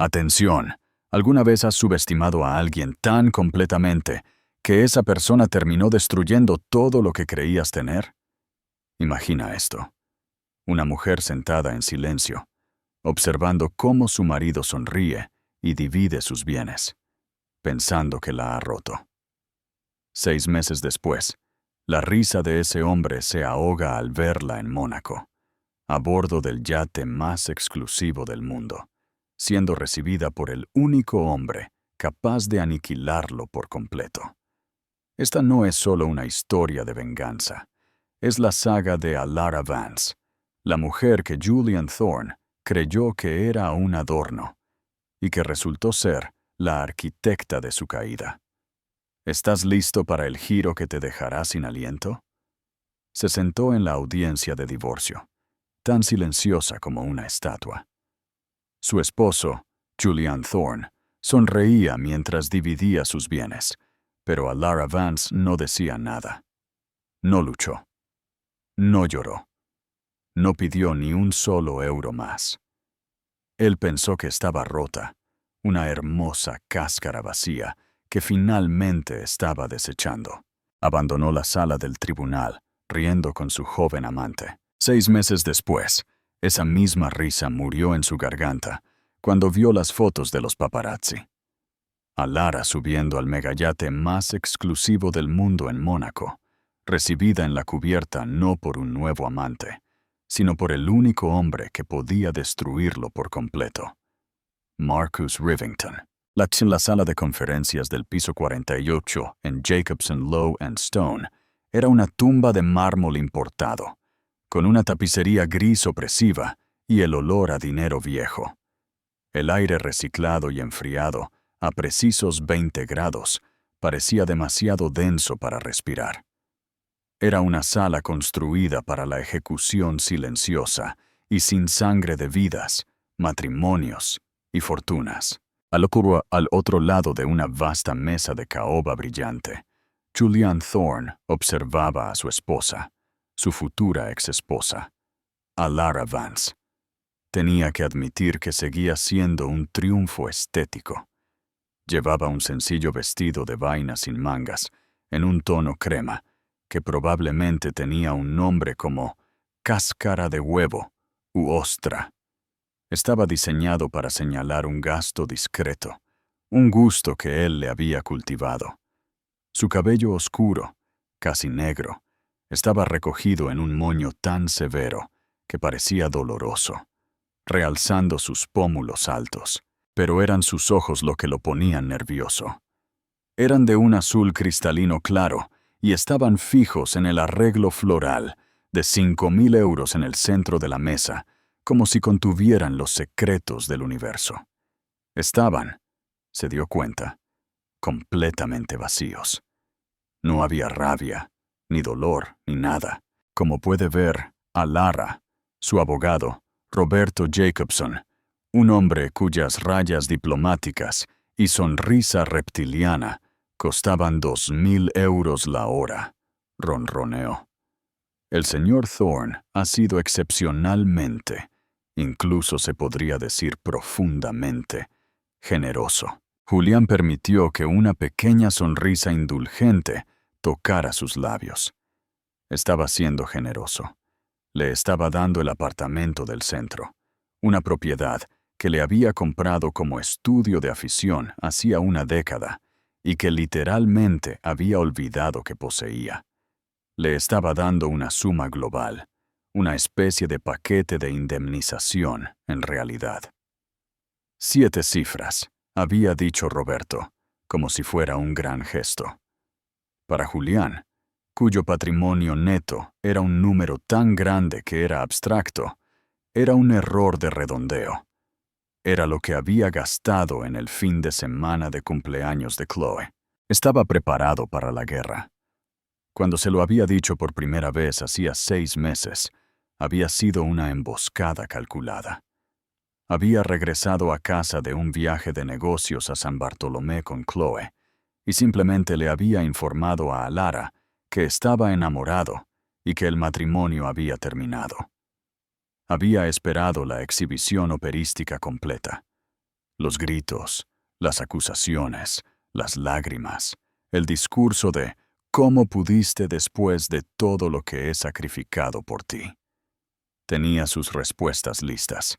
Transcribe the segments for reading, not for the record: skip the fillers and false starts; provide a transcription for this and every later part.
Atención, ¿alguna vez has subestimado a alguien tan completamente que esa persona terminó destruyendo todo lo que creías tener? Imagina esto. Una mujer sentada en silencio, observando cómo su marido sonríe y divide sus bienes, pensando que la ha roto. 6 meses después, la risa de ese hombre se ahoga al verla en Mónaco, a bordo del yate más exclusivo del mundo, siendo recibida por el único hombre capaz de aniquilarlo por completo. Esta no es solo una historia de venganza, es la saga de Alara Vance, la mujer que Julian Thorne creyó que era un adorno y que resultó ser la arquitecta de su caída. ¿Estás listo para el giro que te dejará sin aliento? Se sentó en la audiencia de divorcio, tan silenciosa como una estatua. Su esposo, Julian Thorne, sonreía mientras dividía sus bienes, pero Alara Vance no decía nada. No luchó. No lloró. No pidió ni un solo euro más. Él pensó que estaba rota, una hermosa cáscara vacía que finalmente estaba desechando. Abandonó la sala del tribunal, riendo con su joven amante. 6 meses después, esa misma risa murió en su garganta cuando vio las fotos de los paparazzi. Alara subiendo al megayate más exclusivo del mundo en Mónaco, recibida en la cubierta no por un nuevo amante, sino por el único hombre que podía destruirlo por completo. Marcus Rivington. La sala de conferencias del piso 48 en Jacobson Low and Stone era una tumba de mármol importado, con una tapicería gris opresiva y el olor a dinero viejo. El aire reciclado y enfriado, a precisos 20 grados, parecía demasiado denso para respirar. Era una sala construida para la ejecución silenciosa y sin sangre de vidas, matrimonios y fortunas. Al otro lado de una vasta mesa de caoba brillante, Julian Thorne observaba a su esposa, su futura exesposa, Alara Vance. Tenía que admitir que seguía siendo un triunfo estético. Llevaba un sencillo vestido de vaina sin mangas, en un tono crema, que probablemente tenía un nombre como cáscara de huevo u ostra. Estaba diseñado para señalar un gasto discreto, un gusto que él le había cultivado. Su cabello oscuro, casi negro, estaba recogido en un moño tan severo que parecía doloroso, realzando sus pómulos altos, pero eran sus ojos lo que lo ponían nervioso. Eran de un azul cristalino claro y estaban fijos en el arreglo floral de 5.000 euros en el centro de la mesa, como si contuvieran los secretos del universo. Estaban, se dio cuenta, completamente vacíos. No había rabia, ni dolor, ni nada. Como puede ver, Alara, su abogado, Roberto Jacobson, un hombre cuyas rayas diplomáticas y sonrisa reptiliana costaban 2.000 euros la hora, ronroneó. El señor Thorne ha sido excepcionalmente, incluso se podría decir profundamente, generoso. Julián permitió que una pequeña sonrisa indulgente tocara sus labios. Estaba siendo generoso. Le estaba dando el apartamento del centro, una propiedad que le había comprado como estudio de afición hacía una década y que literalmente había olvidado que poseía. Le estaba dando una suma global, una especie de paquete de indemnización, en realidad. 7 cifras, había dicho Roberto, como si fuera un gran gesto. Para Julián, cuyo patrimonio neto era un número tan grande que era abstracto, era un error de redondeo. Era lo que había gastado en el fin de semana de cumpleaños de Chloe. Estaba preparado para la guerra. Cuando se lo había dicho por primera vez hacía 6 meses, había sido una emboscada calculada. Había regresado a casa de un viaje de negocios a San Bartolomé con Chloe, y simplemente le había informado a Alara que estaba enamorado y que el matrimonio había terminado. Había esperado la exhibición operística completa. Los gritos, las acusaciones, las lágrimas, el discurso de ¿cómo pudiste después de todo lo que he sacrificado por ti? Tenía sus respuestas listas.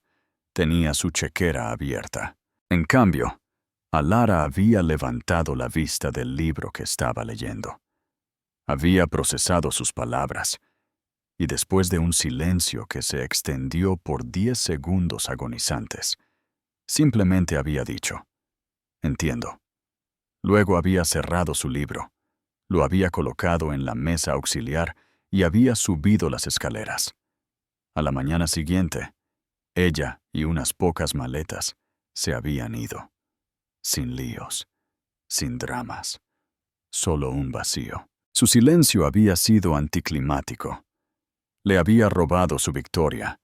Tenía su chequera abierta. En cambio, Alara había levantado la vista del libro que estaba leyendo. Había procesado sus palabras, y después de un silencio que se extendió por 10 segundos agonizantes, simplemente había dicho, «Entiendo». Luego había cerrado su libro, lo había colocado en la mesa auxiliar y había subido las escaleras. A la mañana siguiente, ella y unas pocas maletas se habían ido, sin líos, sin dramas, solo un vacío. Su silencio había sido anticlimático. Le había robado su victoria,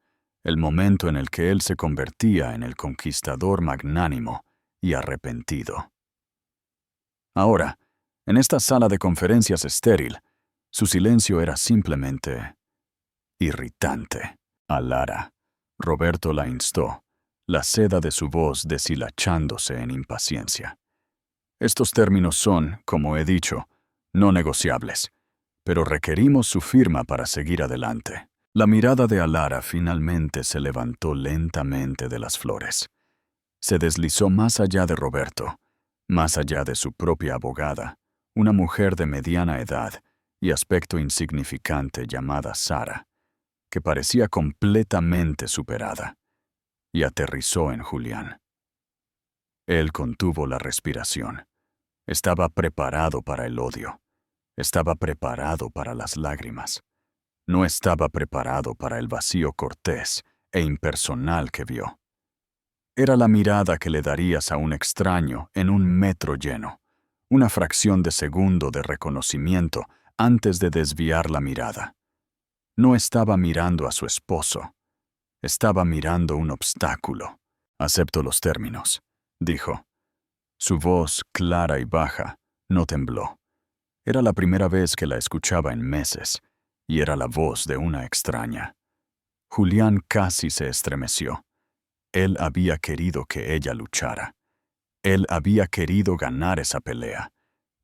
el momento en el que él se convertía en el conquistador magnánimo y arrepentido. Ahora, en esta sala de conferencias estéril, su silencio era simplemente irritante. Alara, Roberto la instó, la seda de su voz deshilachándose en impaciencia. Estos términos son, como he dicho, no negociables, pero requerimos su firma para seguir adelante. La mirada de Alara finalmente se levantó lentamente de las flores. Se deslizó más allá de Roberto, más allá de su propia abogada, una mujer de mediana edad y aspecto insignificante llamada Sara, que parecía completamente superada, y aterrizó en Julián. Él contuvo la respiración. Estaba preparado para el odio. Estaba preparado para las lágrimas. No estaba preparado para el vacío cortés e impersonal que vio. Era la mirada que le darías a un extraño en un metro lleno, una fracción de segundo de reconocimiento antes de desviar la mirada. No estaba mirando a su esposo. Estaba mirando un obstáculo. «Acepto los términos», dijo. Su voz, clara y baja, no tembló. Era la primera vez que la escuchaba en meses, y era la voz de una extraña. Julián casi se estremeció. Él había querido que ella luchara. Él había querido ganar esa pelea.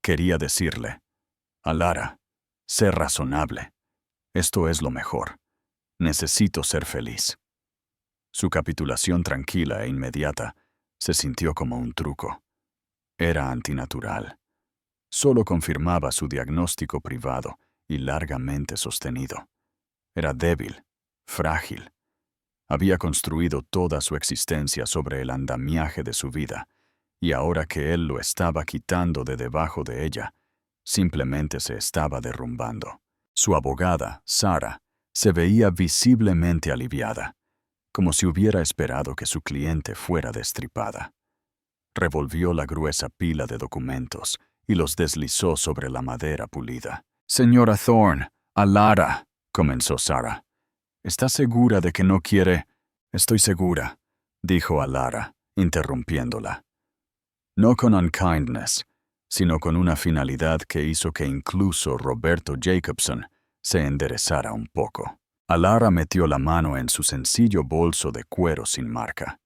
Quería decirle, «Alara, sé razonable. Esto es lo mejor. Necesito ser feliz». Su capitulación tranquila e inmediata se sintió como un truco. Era antinatural. Solo confirmaba su diagnóstico privado y largamente sostenido. Era débil, frágil. Había construido toda su existencia sobre el andamiaje de su vida, y ahora que él lo estaba quitando de debajo de ella, simplemente se estaba derrumbando. Su abogada, Sara, se veía visiblemente aliviada, como si hubiera esperado que su cliente fuera destripada. Revolvió la gruesa pila de documentos y los deslizó sobre la madera pulida. «Señora Thorne, Alara», comenzó Sara. «¿Está segura de que no quiere...?» «Estoy segura», dijo Alara, interrumpiéndola. No con unkindness, sino con una finalidad que hizo que incluso Roberto Jacobson se enderezara un poco. Alara metió la mano en su sencillo bolso de cuero sin marca.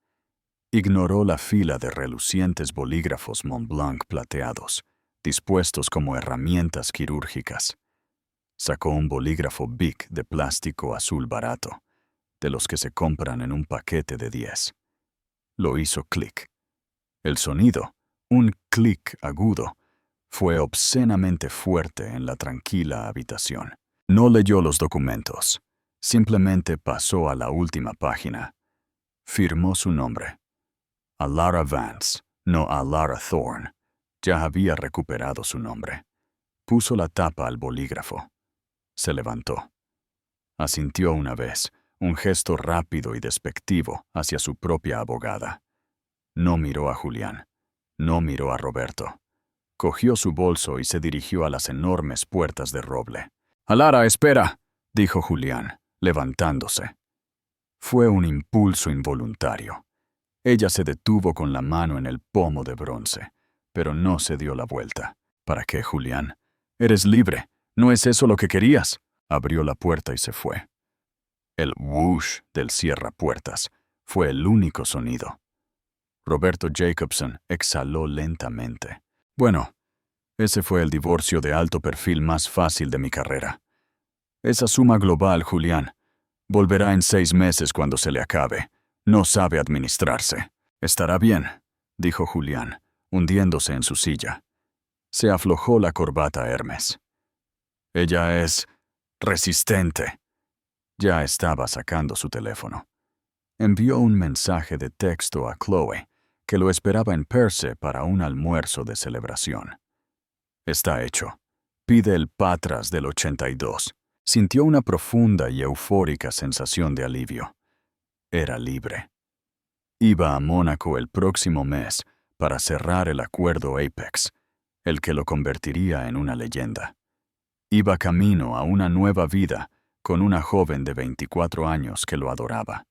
Ignoró la fila de relucientes bolígrafos Montblanc plateados, dispuestos como herramientas quirúrgicas. Sacó un bolígrafo Bic de plástico azul barato, de los que se compran en un paquete de 10. Lo hizo clic. El sonido, un clic agudo, fue obscenamente fuerte en la tranquila habitación. No leyó los documentos. Simplemente pasó a la última página. Firmó su nombre. Alara Vance, no Alara Thorne. Ya había recuperado su nombre. Puso la tapa al bolígrafo. Se levantó. Asintió una vez, un gesto rápido y despectivo hacia su propia abogada. No miró a Julián. No miró a Roberto. Cogió su bolso y se dirigió a las enormes puertas de roble. «Alara, espera», dijo Julián, levantándose. Fue un impulso involuntario. Ella se detuvo con la mano en el pomo de bronce, pero no se dio la vuelta. «¿Para qué, Julián? Eres libre. ¿No es eso lo que querías?» Abrió la puerta y se fue. El whoosh del cierrapuertas fue el único sonido. Roberto Jacobson exhaló lentamente. Bueno, ese fue el divorcio de alto perfil más fácil de mi carrera. Esa suma global, Julián, volverá en 6 meses cuando se le acabe. No sabe administrarse. Estará bien, dijo Julián, hundiéndose en su silla. Se aflojó la corbata Hermes. Ella es resistente. Ya estaba sacando su teléfono. Envió un mensaje de texto a Chloe, que lo esperaba en Perse para un almuerzo de celebración. Está hecho. Pide el Patras del 82. Sintió una profunda y eufórica sensación de alivio. Era libre. Iba a Mónaco el próximo mes para cerrar el acuerdo Apex, el que lo convertiría en una leyenda. Iba camino a una nueva vida con una joven de 24 años que lo adoraba.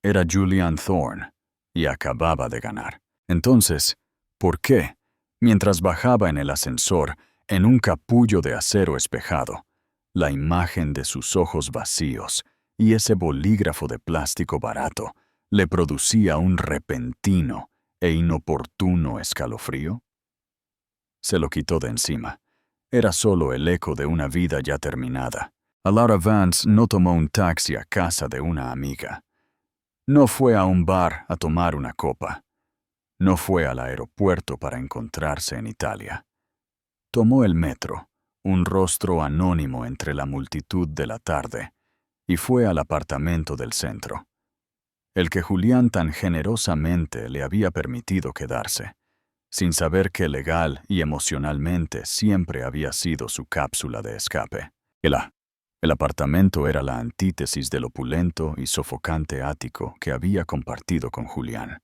Era Julianne Thorne y acababa de ganar. Entonces, ¿por qué, mientras bajaba en el ascensor, en un capullo de acero espejado, la imagen de sus ojos vacíos y ese bolígrafo de plástico barato le producía un repentino e inoportuno escalofrío? Se lo quitó de encima. Era solo el eco de una vida ya terminada. Laura Vance no tomó un taxi a casa de una amiga. No fue a un bar a tomar una copa. No fue al aeropuerto para encontrarse en Italia. Tomó el metro, un rostro anónimo entre la multitud de la tarde, y fue al apartamento del centro, el que Julián tan generosamente le había permitido quedarse, sin saber que legal y emocionalmente siempre había sido su cápsula de escape. El apartamento era la antítesis del opulento y sofocante ático que había compartido con Julián.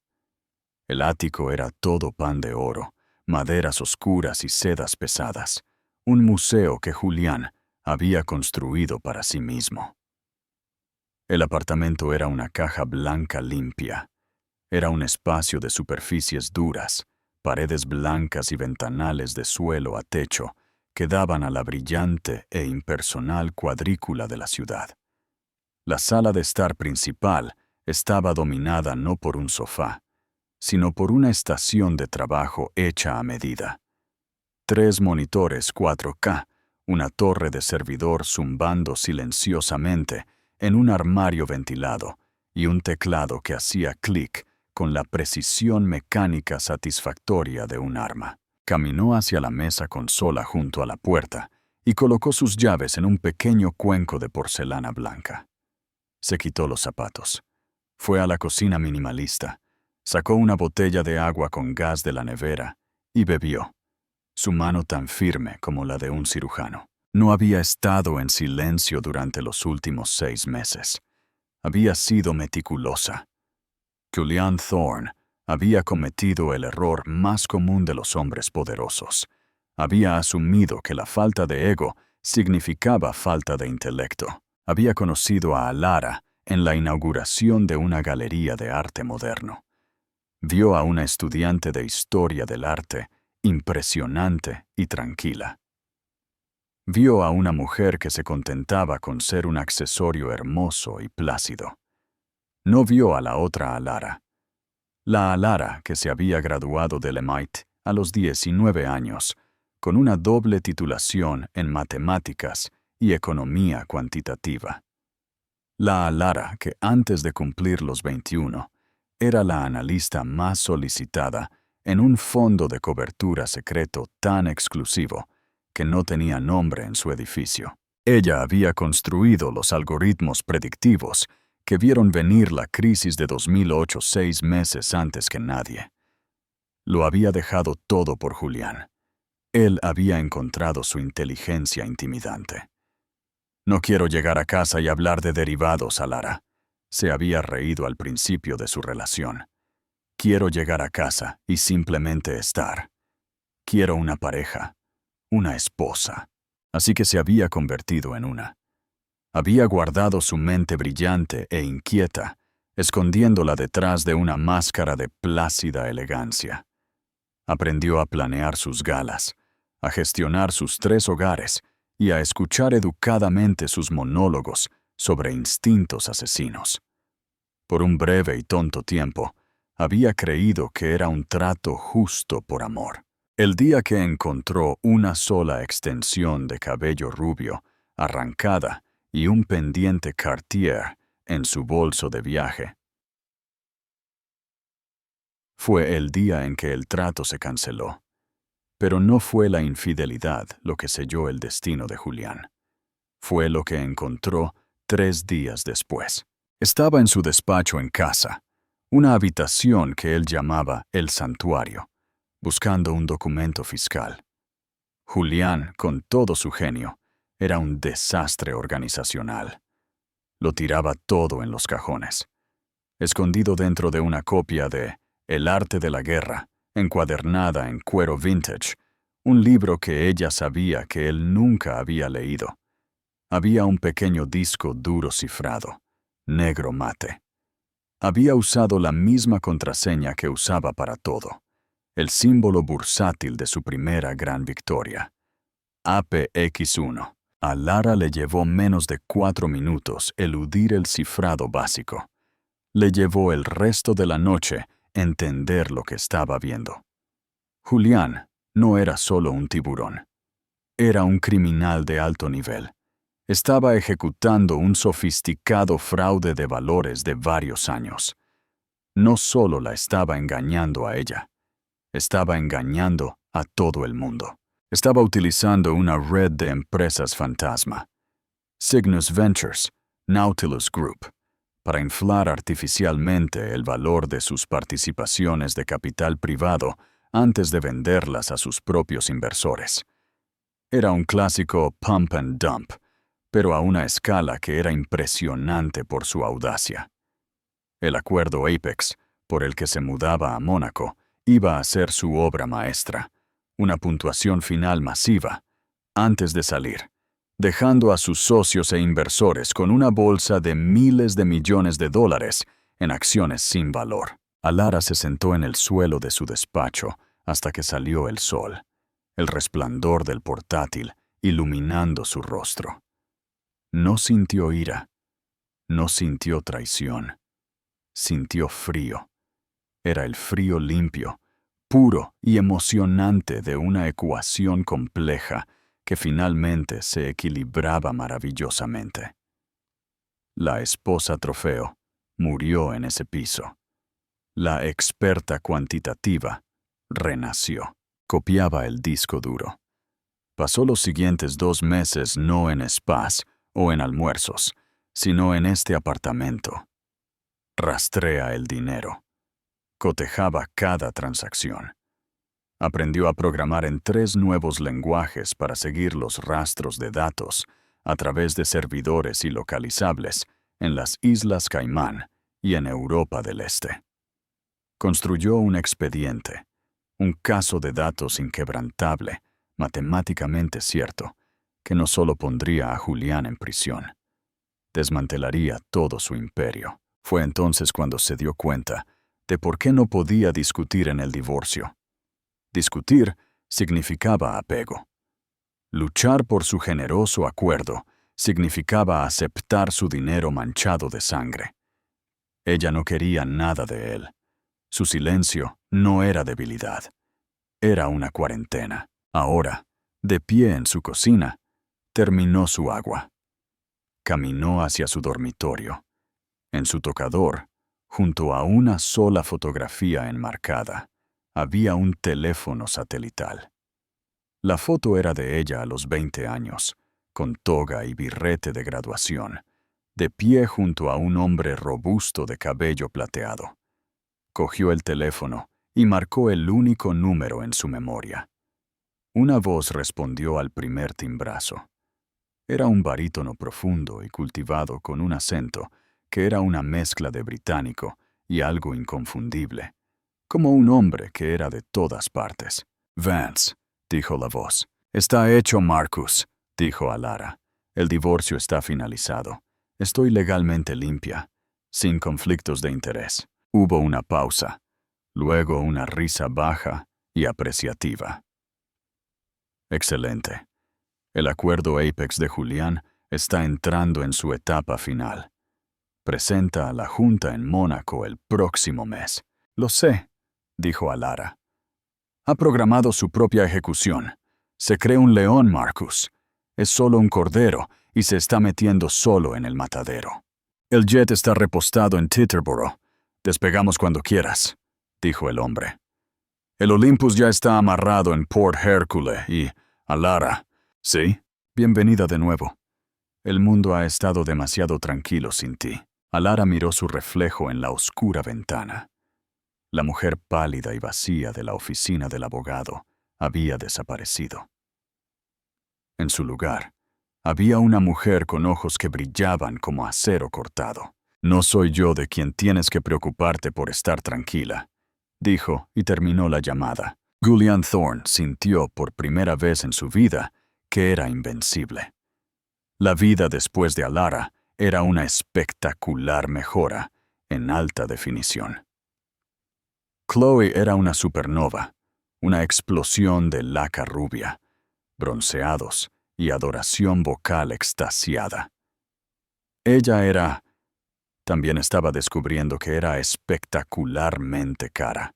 El ático era todo pan de oro, maderas oscuras y sedas pesadas, un museo que Julián había construido para sí mismo. El apartamento era una caja blanca limpia. Era un espacio de superficies duras, paredes blancas y ventanales de suelo a techo que daban a la brillante e impersonal cuadrícula de la ciudad. La sala de estar principal estaba dominada no por un sofá, sino por una estación de trabajo hecha a medida. 3 monitores 4K, una torre de servidor zumbando silenciosamente en un armario ventilado y un teclado que hacía clic con la precisión mecánica satisfactoria de un arma. Caminó hacia la mesa consola junto a la puerta y colocó sus llaves en un pequeño cuenco de porcelana blanca. Se quitó los zapatos. Fue a la cocina minimalista. Sacó una botella de agua con gas de la nevera y bebió, su mano tan firme como la de un cirujano. No había estado en silencio durante los últimos 6 meses. Había sido meticulosa. Julianne Thorne había cometido el error más común de los hombres poderosos. Había asumido que la falta de ego significaba falta de intelecto. Había conocido a Alara en la inauguración de una galería de arte moderno. Vio a una estudiante de historia del arte impresionante y tranquila. Vio a una mujer que se contentaba con ser un accesorio hermoso y plácido. No vio a la otra Alara. La Alara que se había graduado del MIT a los 19 años, con una doble titulación en matemáticas y economía cuantitativa. La Alara que antes de cumplir los 21 era la analista más solicitada en un fondo de cobertura secreto tan exclusivo que no tenía nombre en su edificio. Ella había construido los algoritmos predictivos que vieron venir la crisis de 2008 6 meses antes que nadie. Lo había dejado todo por Julián. Él había encontrado su inteligencia intimidante. «No quiero llegar a casa y hablar de derivados, Alara», se había reído al principio de su relación. «Quiero llegar a casa y simplemente estar. Quiero una pareja, una esposa». Así que se había convertido en una. Había guardado su mente brillante e inquieta, escondiéndola detrás de una máscara de plácida elegancia. Aprendió a planear sus galas, a gestionar sus 3 hogares y a escuchar educadamente sus monólogos sobre instintos asesinos. Por un breve y tonto tiempo, Había creído que era un trato justo por amor. El día que encontró una sola extensión de cabello rubio, arrancada, y un pendiente Cartier en su bolso de viaje, fue el día en que el trato se canceló. Pero no fue la infidelidad lo que selló el destino de Julián. Fue lo que encontró 3 días después. Estaba en su despacho en casa, una habitación que él llamaba el santuario, buscando un documento fiscal. Julián, con todo su genio, era un desastre organizacional. Lo tiraba todo en los cajones. Escondido dentro de una copia de El arte de la guerra, encuadernada en cuero vintage, un libro que ella sabía que él nunca había leído, había un pequeño disco duro cifrado, negro mate. Había usado la misma contraseña que usaba para todo, el símbolo bursátil de su primera gran victoria, APX1. A Lara le llevó menos de 4 minutos eludir el cifrado básico. Le llevó el resto de la noche entender lo que estaba viendo. Julián no era solo un tiburón. Era un criminal de alto nivel. Estaba ejecutando un sofisticado fraude de valores de varios años. No solo la estaba engañando a ella, estaba engañando a todo el mundo. Estaba utilizando una red de empresas fantasma, Cygnus Ventures, Nautilus Group, para inflar artificialmente el valor de sus participaciones de capital privado antes de venderlas a sus propios inversores. Era un clásico pump and dump, pero a una escala que era impresionante por su audacia. El acuerdo Apex, por el que se mudaba a Mónaco, iba a ser su obra maestra, una puntuación final masiva, antes de salir, dejando a sus socios e inversores con una bolsa de miles de millones de dólares en acciones sin valor. Lara se sentó en el suelo de su despacho hasta que salió el sol, el resplandor del portátil iluminando su rostro. No sintió ira, no sintió traición, sintió frío. Era el frío limpio, puro y emocionante de una ecuación compleja que finalmente se equilibraba maravillosamente. La esposa trofeo murió en ese piso. La experta cuantitativa renació. Copiaba el disco duro. Pasó los siguientes 2 meses no en spas o en almuerzos, sino en este apartamento. Rastrea el dinero. Cotejaba cada transacción. Aprendió a programar en 3 nuevos lenguajes para seguir los rastros de datos a través de servidores ilocalizables en las Islas Caimán y en Europa del Este. Construyó un expediente, un caso de datos inquebrantable, matemáticamente cierto, que no solo pondría a Julián en prisión, desmantelaría todo su imperio. Fue entonces cuando se dio cuenta de por qué no podía discutir en el divorcio. Discutir significaba apego. Luchar por su generoso acuerdo significaba aceptar su dinero manchado de sangre. Ella no quería nada de él. Su silencio no era debilidad. Era una cuarentena. Ahora, de pie en su cocina, terminó su agua. Caminó hacia su dormitorio. En su tocador, junto a una sola fotografía enmarcada, había un teléfono satelital. La foto era de ella a los 20 años, con toga y birrete de graduación, de pie junto a un hombre robusto de cabello plateado. Cogió el teléfono y marcó el único número en su memoria. Una voz respondió al primer timbrazo. Era un barítono profundo y cultivado con un acento que era una mezcla de británico y algo inconfundible, como un hombre que era de todas partes. «Vance», dijo la voz. «Está hecho, Marcus», dijo a Lara. «El divorcio está finalizado. Estoy legalmente limpia, sin conflictos de interés». Hubo una pausa, luego una risa baja y apreciativa. «Excelente. El acuerdo Apex de Julián está entrando en su etapa final. Presenta a la Junta en Mónaco el próximo mes. Lo sé, dijo Alara. Ha programado su propia ejecución. Se cree un león, Marcus. Es solo un cordero y se está metiendo solo en el matadero. El jet está repostado en Teterboro. Despegamos cuando quieras, dijo el hombre. El Olympus ya está amarrado en Port Hercule y, Alara, ¿sí? Bienvenida de nuevo. El mundo ha estado demasiado tranquilo sin ti. Alara miró su reflejo en la oscura ventana. La mujer pálida y vacía de la oficina del abogado había desaparecido. En su lugar, había una mujer con ojos que brillaban como acero cortado. No soy yo de quien tienes que preocuparte por estar tranquila, dijo y terminó la llamada. Julian Thorne sintió por primera vez en su vida que era invencible. La vida después de Alara era una espectacular mejora en alta definición. Chloe era una supernova, una explosión de laca rubia, bronceados y adoración vocal extasiada. También estaba descubriendo que era espectacularmente cara.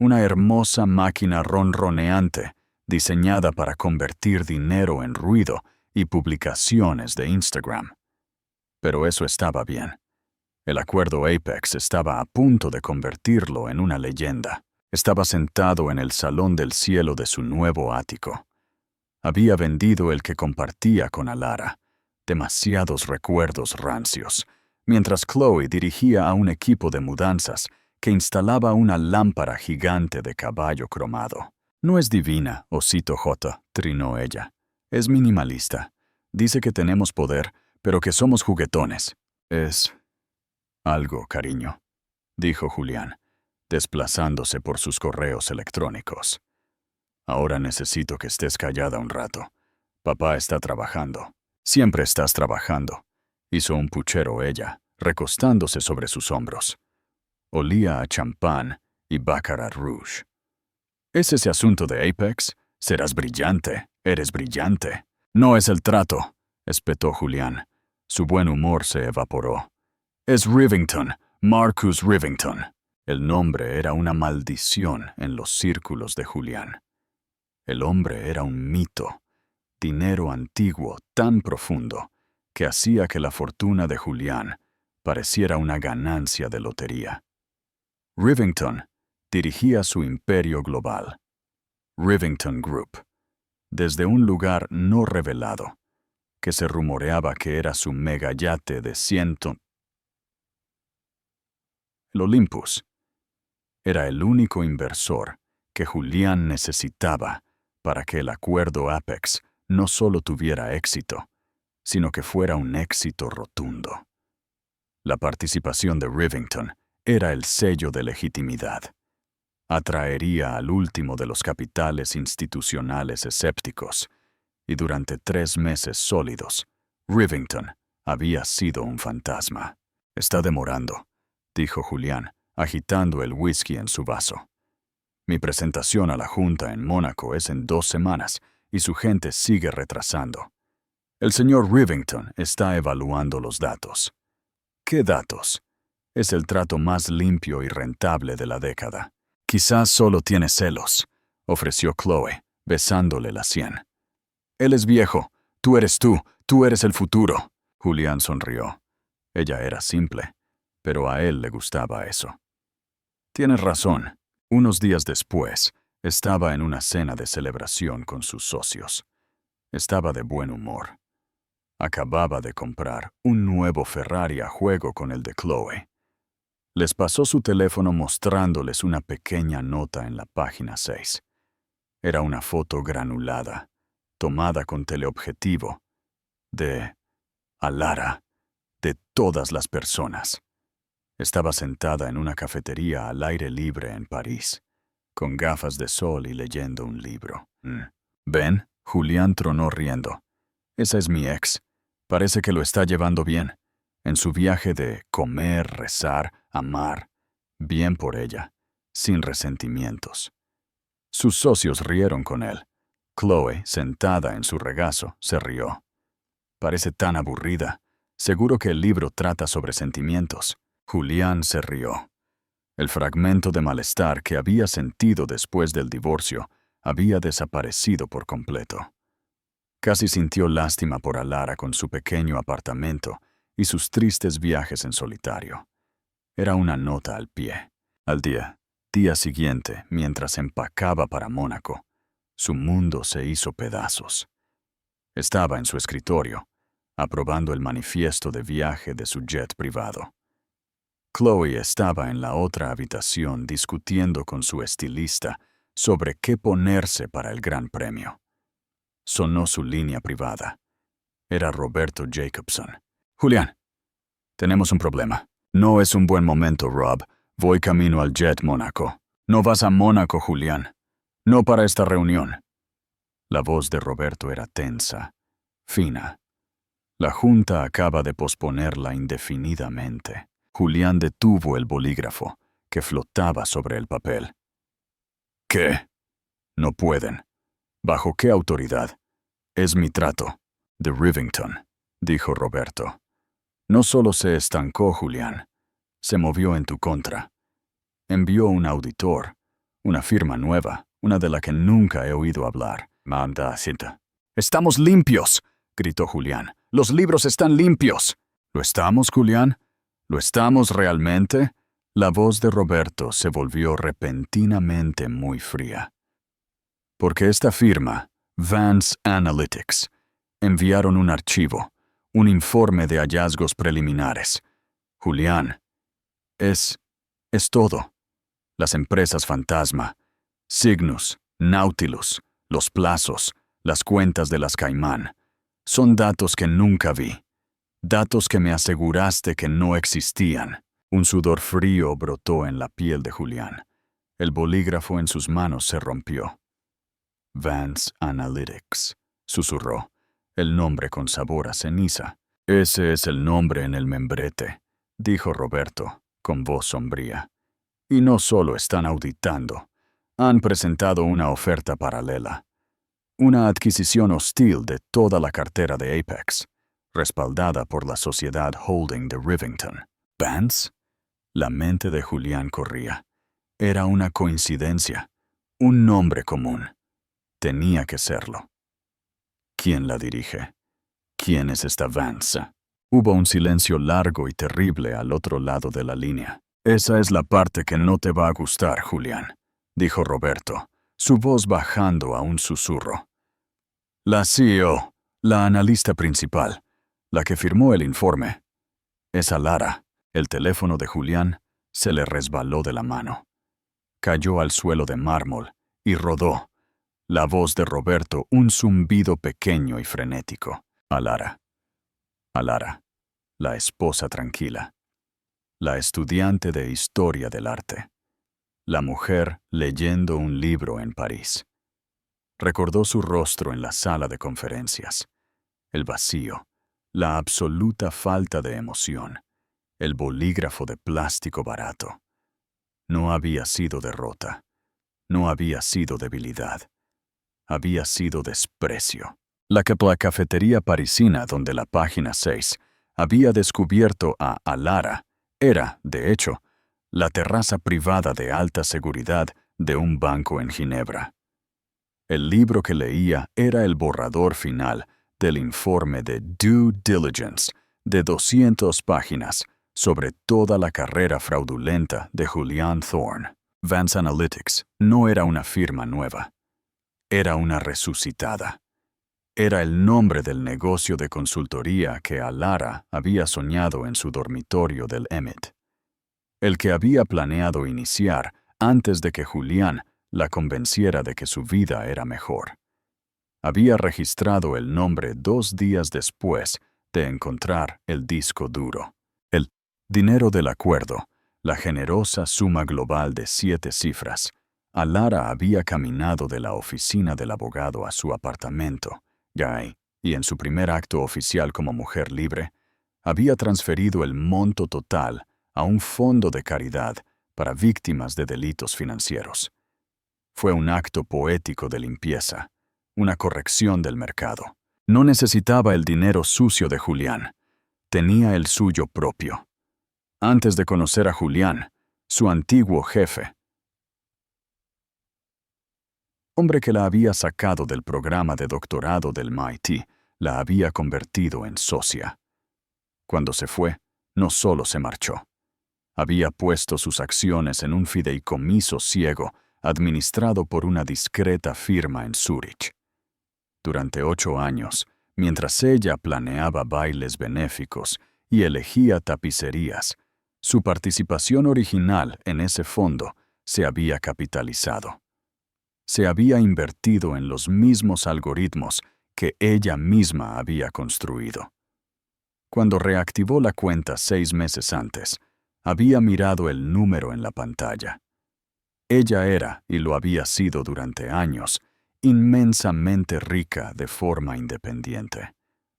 Una hermosa máquina ronroneante diseñada para convertir dinero en ruido y publicaciones de Instagram. Pero eso estaba bien. El acuerdo Apex estaba a punto de convertirlo en una leyenda. Estaba sentado en el salón del cielo de su nuevo ático. Había vendido el que compartía con Alara, demasiados recuerdos rancios, mientras Chloe dirigía a un equipo de mudanzas que instalaba una lámpara gigante de caballo cromado. No es divina, osito J, trinó ella. Es minimalista. Dice que tenemos poder, pero que somos juguetones. Es algo, cariño, dijo Julián, desplazándose por sus correos electrónicos. Ahora necesito que estés callada un rato. Papá está trabajando. Siempre estás trabajando, hizo un puchero ella, recostándose sobre sus hombros. Olía a champán y Baccarat Rouge. ¿Es ese asunto de Apex? Serás brillante, eres brillante. No es el trato, espetó Julián. Su buen humor se evaporó. Es Rivington, Marcus Rivington. El nombre era una maldición en los círculos de Julián. El hombre era un mito, dinero antiguo tan profundo que hacía que la fortuna de Julián pareciera una ganancia de lotería. Rivington dirigía su imperio global, Rivington Group, desde un lugar no revelado, que se rumoreaba que era su megayate de el Olympus. Era el único inversor que Julián necesitaba para que el acuerdo Apex no solo tuviera éxito, sino que fuera un éxito rotundo. La participación de Rivington era el sello de legitimidad. Atraería al último de los capitales institucionales escépticos, y durante 3 meses sólidos, Rivington había sido un fantasma. Está demorando, dijo Julián, agitando el whisky en su vaso. Mi presentación a la Junta en Mónaco es en 2 semanas y su gente sigue retrasando. El señor Rivington está evaluando los datos. ¿Qué datos? Es el trato más limpio y rentable de la década. Quizás solo tiene celos, ofreció Chloe, besándole la sien. Él es viejo, tú eres el futuro. Julián sonrió. Ella era simple, pero a él le gustaba eso. Tienes razón. Unos días después, estaba en una cena de celebración con sus socios. Estaba de buen humor. Acababa de comprar un nuevo Ferrari a juego con el de Chloe. Les pasó su teléfono mostrándoles una pequeña nota en la página 6. Era una foto granulada, tomada con teleobjetivo, de Alara, de todas las personas. Estaba sentada en una cafetería al aire libre en París, con gafas de sol y leyendo un libro. ¿Ven? Julián tronó riendo. Esa es mi ex. Parece que lo está llevando bien. En su viaje de comer, rezar, amar. Bien por ella, sin resentimientos. Sus socios rieron con él. Chloe, sentada en su regazo, se rió. Parece tan aburrida. Seguro que el libro trata sobre sentimientos. Julián se rió. El fragmento de malestar que había sentido después del divorcio había desaparecido por completo. Casi sintió lástima por Alara con su pequeño apartamento y sus tristes viajes en solitario. Era una nota al pie. Al día siguiente, mientras empacaba para Mónaco, su mundo se hizo pedazos. Estaba en su escritorio, aprobando el manifiesto de viaje de su jet privado. Chloe estaba en la otra habitación discutiendo con su estilista sobre qué ponerse para el Gran Premio. Sonó su línea privada. Era Roberto Jacobson. «Julián, tenemos un problema. No es un buen momento, Rob. Voy camino al Jet Mónaco». «No vas a Mónaco, Julián. No para esta reunión». La voz de Roberto era tensa, fina. La junta acaba de posponerla indefinidamente. Julián detuvo el bolígrafo, que flotaba sobre el papel. «¿Qué? No pueden. ¿Bajo qué autoridad? Es mi trato». «De Rivington», dijo Roberto. «No solo se estancó, Julián. Se movió en tu contra. Envió un auditor, una firma nueva, una de la que nunca he oído hablar. Manda cinta». «¡Estamos limpios!», gritó Julián. «Los libros están limpios». «¿Lo estamos, Julián? ¿Lo estamos realmente?» La voz de Roberto se volvió repentinamente muy fría. «Porque esta firma, Vance Analytics, enviaron un archivo, un informe de hallazgos preliminares. Julián, es todo. Las empresas fantasma, Cygnus, Nautilus, los plazos, las cuentas de las Caimán. Son datos que nunca vi. Datos que me aseguraste que no existían». Un sudor frío brotó en la piel de Julián. El bolígrafo en sus manos se rompió. «Vance Analytics», susurró, el nombre con sabor a ceniza. «Ese es el nombre en el membrete», dijo Roberto, con voz sombría. «Y no solo están auditando, han presentado una oferta paralela. Una adquisición hostil de toda la cartera de Apex, respaldada por la sociedad holding de Rivington». «¿Vance?» La mente de Julián corría. Era una coincidencia, un nombre común. Tenía que serlo. ¿Quién la dirige? ¿Quién es esta Vance? Hubo un silencio largo y terrible al otro lado de la línea. «Esa es la parte que no te va a gustar, Julián», dijo Roberto, su voz bajando a un susurro. «La CEO, la analista principal, la que firmó el informe, es Alara». El teléfono de Julián se le resbaló de la mano. Cayó al suelo de mármol y rodó. La voz de Roberto, un zumbido pequeño y frenético. Alara. Alara, la esposa tranquila. La estudiante de historia del arte. La mujer leyendo un libro en París. Recordó su rostro en la sala de conferencias. El vacío, la absoluta falta de emoción. El bolígrafo de plástico barato. No había sido derrota. No había sido debilidad. Había sido desprecio. La cafetería parisina donde la página 6 había descubierto a Alara era, de hecho, la terraza privada de alta seguridad de un banco en Ginebra. El libro que leía era el borrador final del informe de Due Diligence de 200 páginas sobre toda la carrera fraudulenta de Julián Thorne. Vance Analytics no era una firma nueva. Era una resucitada. Era el nombre del negocio de consultoría que Alara había soñado en su dormitorio del Emmet. El que había planeado iniciar antes de que Julián la convenciera de que su vida era mejor. Había registrado el nombre 2 días después de encontrar el disco duro. El dinero del acuerdo, la generosa suma global de 7 cifras. Alara había caminado de la oficina del abogado a su apartamento, y en su primer acto oficial como mujer libre, había transferido el monto total a un fondo de caridad para víctimas de delitos financieros. Fue un acto poético de limpieza, una corrección del mercado. No necesitaba el dinero sucio de Julián, tenía el suyo propio. Antes de conocer a Julián, su antiguo jefe. Hombre que la había sacado del programa de doctorado del MIT, la había convertido en socia. Cuando se fue, no solo se marchó. Había puesto sus acciones en un fideicomiso ciego administrado por una discreta firma en Zúrich. Durante 8 años, mientras ella planeaba bailes benéficos y elegía tapicerías, su participación original en ese fondo se había capitalizado. Se había invertido en los mismos algoritmos que ella misma había construido. Cuando reactivó la cuenta 6 meses antes, había mirado el número en la pantalla. Ella era, y lo había sido durante años, inmensamente rica de forma independiente,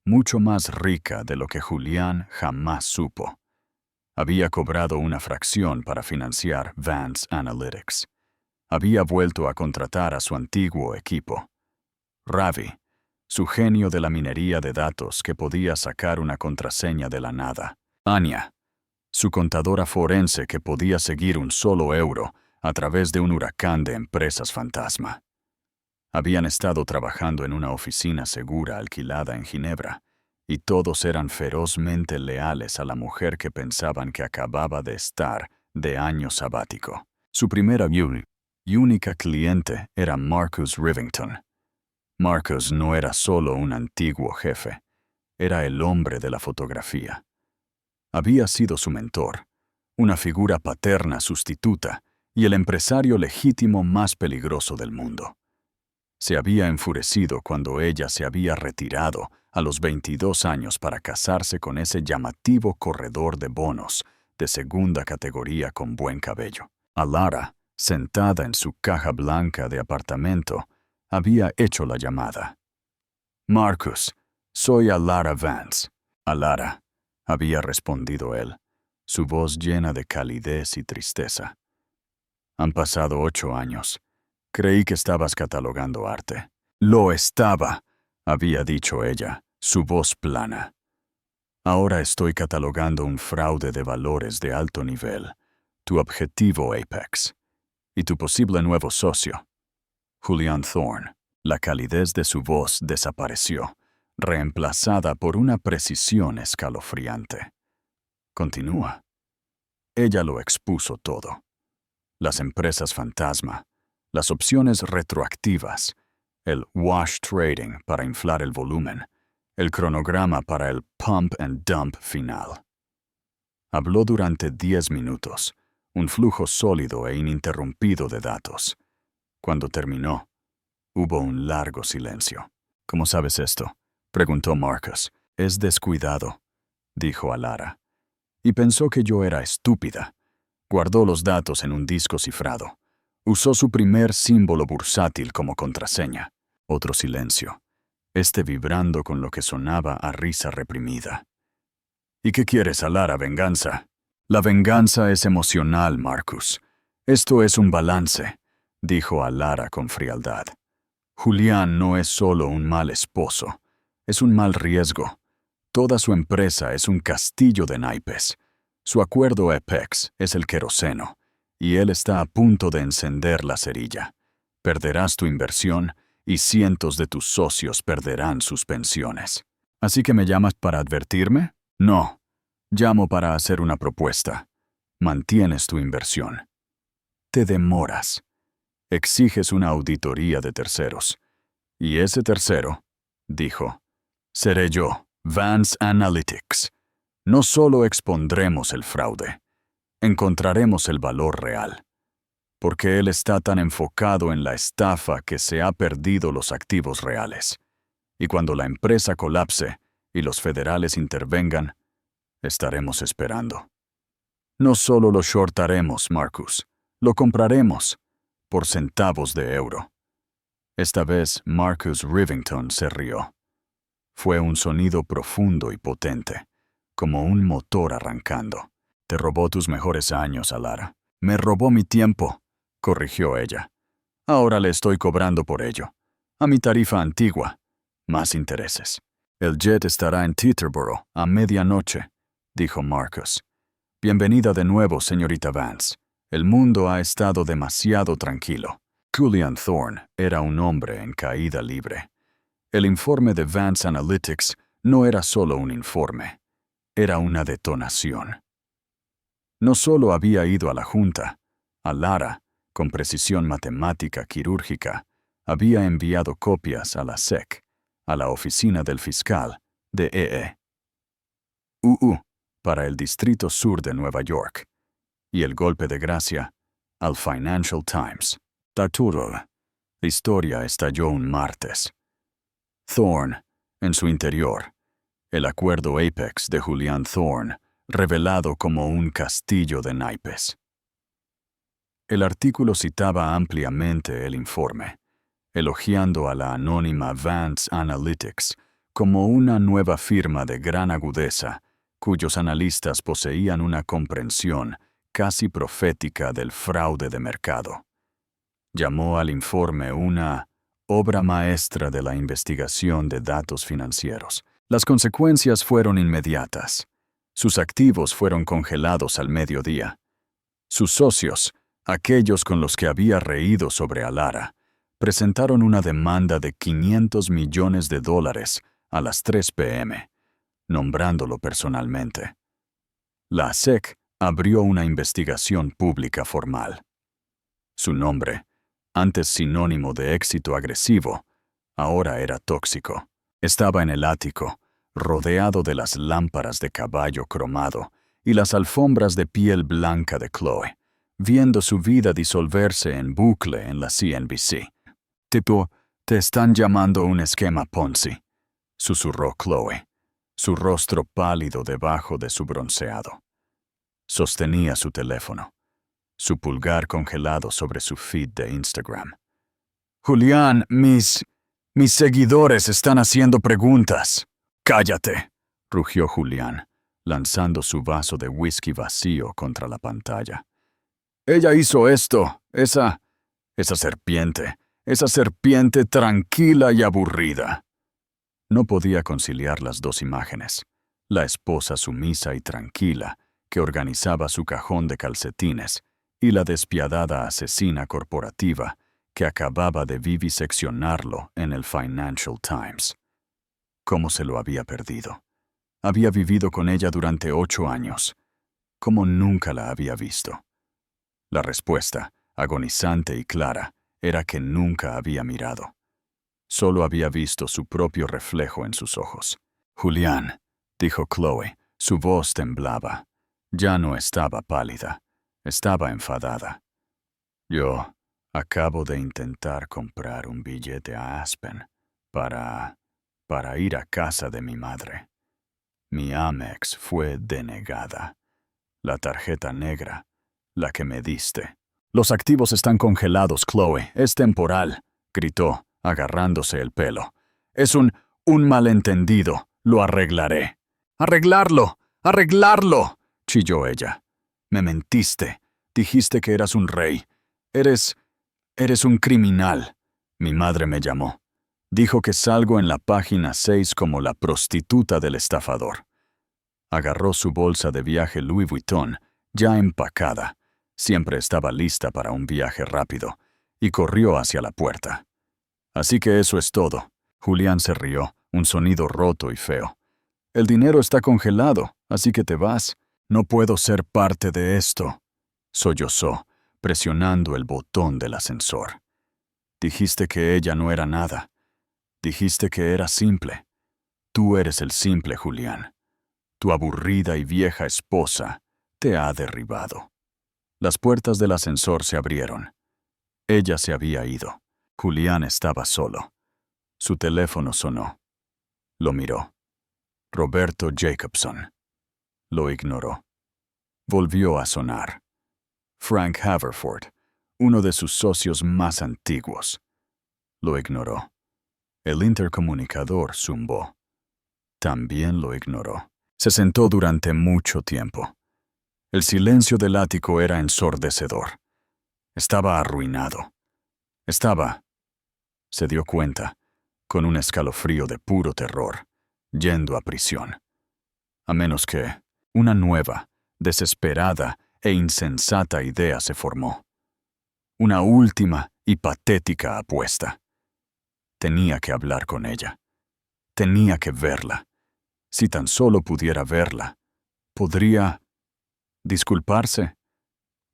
mucho más rica de lo que Julián jamás supo. Había cobrado una fracción para financiar Vance Analytics. Había vuelto a contratar a su antiguo equipo. Ravi, su genio de la minería de datos que podía sacar una contraseña de la nada. Anya, su contadora forense que podía seguir un solo euro a través de un huracán de empresas fantasma. Habían estado trabajando en una oficina segura alquilada en Ginebra, y todos eran ferozmente leales a la mujer que pensaban que acababa de estar de año sabático. Su primera y única cliente era Marcus Rivington. Marcus no era solo un antiguo jefe, era el hombre de la fotografía. Había sido su mentor, una figura paterna sustituta y el empresario legítimo más peligroso del mundo. Se había enfurecido cuando ella se había retirado a los 22 años para casarse con ese llamativo corredor de bonos de segunda categoría con buen cabello. Alara, sentada en su caja blanca de apartamento, había hecho la llamada. «Marcus, soy Alara Vance». «Alara», había respondido él, su voz llena de calidez y tristeza. «Han pasado 8 años. Creí que estabas catalogando arte». «Lo estaba», había dicho ella, su voz plana. «Ahora estoy catalogando un fraude de valores de alto nivel, tu objetivo Apex, y tu posible nuevo socio, Julian Thorne». La calidez de su voz desapareció, reemplazada por una precisión escalofriante. «Continúa». Ella lo expuso todo. Las empresas fantasma, las opciones retroactivas, el wash trading para inflar el volumen, el cronograma para el pump and dump final. Habló durante 10 minutos, un flujo sólido e ininterrumpido de datos. Cuando terminó, hubo un largo silencio. «¿Cómo sabes esto?», preguntó Marcus. «Es descuidado», dijo Alara. «Y pensó que yo era estúpida. Guardó los datos en un disco cifrado. Usó su primer símbolo bursátil como contraseña». Otro silencio, este vibrando con lo que sonaba a risa reprimida. «¿Y qué quieres, Alara? ¿Venganza?» «La venganza es emocional, Marcus. Esto es un balance», dijo Alara con frialdad. «Julián no es solo un mal esposo, es un mal riesgo. Toda su empresa es un castillo de naipes. Su acuerdo Apex es el queroseno, y él está a punto de encender la cerilla. Perderás tu inversión y cientos de tus socios perderán sus pensiones. ¿Así que me llamas para advertirme? No. Llamo para hacer una propuesta. Mantienes tu inversión. Te demoras. Exiges una auditoría de terceros. Y ese tercero, dijo, seré yo, Vance Analytics. No solo expondremos el fraude, encontraremos el valor real. Porque él está tan enfocado en la estafa que se ha perdido los activos reales. Y cuando la empresa colapse y los federales intervengan, estaremos esperando. No solo lo shortaremos, Marcus, lo compraremos por centavos de euro. Esta vez Marcus Rivington se rió. Fue un sonido profundo y potente, como un motor arrancando. Te robó tus mejores años, Alara. Me robó mi tiempo, corrigió ella. Ahora le estoy cobrando por ello. A mi tarifa antigua. Más intereses. El jet estará en Teterboro a medianoche, dijo Marcus. Bienvenida de nuevo, señorita Vance. El mundo ha estado demasiado tranquilo. Julian Thorne era un hombre en caída libre. El informe de Vance Analytics no era solo un informe, era una detonación. No solo había ido a la Junta, a Lara, con precisión matemática quirúrgica, había enviado copias a la SEC, a la oficina del fiscal, de para el Distrito Sur de Nueva York, y el golpe de gracia, al Financial Times. Arturo, la historia estalló un martes. Thorne, en su interior, el acuerdo Apex de Julian Thorne, revelado como un castillo de naipes. El artículo citaba ampliamente el informe, elogiando a la anónima Vance Analytics como una nueva firma de gran agudeza, cuyos analistas poseían una comprensión casi profética del fraude de mercado. Llamó al informe una obra maestra de la investigación de datos financieros. Las consecuencias fueron inmediatas. Sus activos fueron congelados al mediodía. Sus socios, aquellos con los que había reído sobre Alara, presentaron una demanda de $500 millones a las 3 p.m., nombrándolo personalmente. La SEC abrió una investigación pública formal. Su nombre, antes sinónimo de éxito agresivo, ahora era tóxico. Estaba en el ático, rodeado de las lámparas de caballo cromado y las alfombras de piel blanca de Chloe, viendo su vida disolverse en bucle en la CNBC. «Tipo, te están llamando un esquema Ponzi», susurró Chloe, su rostro pálido debajo de su bronceado. Sostenía su teléfono, su pulgar congelado sobre su feed de Instagram. «Julián, mis seguidores están haciendo preguntas». «Cállate», rugió Julián, lanzando su vaso de whisky vacío contra la pantalla. «Ella hizo esto, esa serpiente tranquila y aburrida». No podía conciliar las dos imágenes, la esposa sumisa y tranquila, que organizaba su cajón de calcetines, y la despiadada asesina corporativa, que acababa de viviseccionarlo en el Financial Times. ¿Cómo se lo había perdido? Había vivido con ella durante 8 años. ¿Cómo nunca la había visto? La respuesta, agonizante y clara, era que nunca había mirado. Solo había visto su propio reflejo en sus ojos. «Julián», dijo Chloe, su voz temblaba. Ya no estaba pálida, estaba enfadada. «Yo acabo de intentar comprar un billete a Aspen para ir a casa de mi madre. Mi Amex fue denegada. La tarjeta negra, la que me diste». «Los activos están congelados, Chloe. Es temporal», gritó, agarrándose el pelo. «Es un malentendido. Lo arreglaré». «¡Arreglarlo! ¡Arreglarlo!», chilló ella. «Me mentiste. Dijiste que eras un rey. Eres un criminal». Mi madre me llamó. Dijo que salgo en la página 6 como la prostituta del estafador. Agarró su bolsa de viaje Louis Vuitton, ya empacada. Siempre estaba lista para un viaje rápido, y corrió hacia la puerta. «Así que eso es todo». Julián se rió, un sonido roto y feo. «El dinero está congelado, así que te vas». «No puedo ser parte de esto», sollozó, presionando el botón del ascensor. «Dijiste que ella no era nada. Dijiste que era simple. Tú eres el simple, Julián. Tu aburrida y vieja esposa te ha derribado». Las puertas del ascensor se abrieron. Ella se había ido. Julián estaba solo. Su teléfono sonó. Lo miró. Roberto Jacobson. Lo ignoró. Volvió a sonar. Frank Haverford, uno de sus socios más antiguos. Lo ignoró. El intercomunicador zumbó. También lo ignoró. Se sentó durante mucho tiempo. El silencio del ático era ensordecedor. Estaba arruinado. Se dio cuenta, con un escalofrío de puro terror, yendo a prisión. A menos que una nueva, desesperada e insensata idea se formó. Una última y patética apuesta. Tenía que hablar con ella. Tenía que verla. Si tan solo pudiera verla, podría disculparse,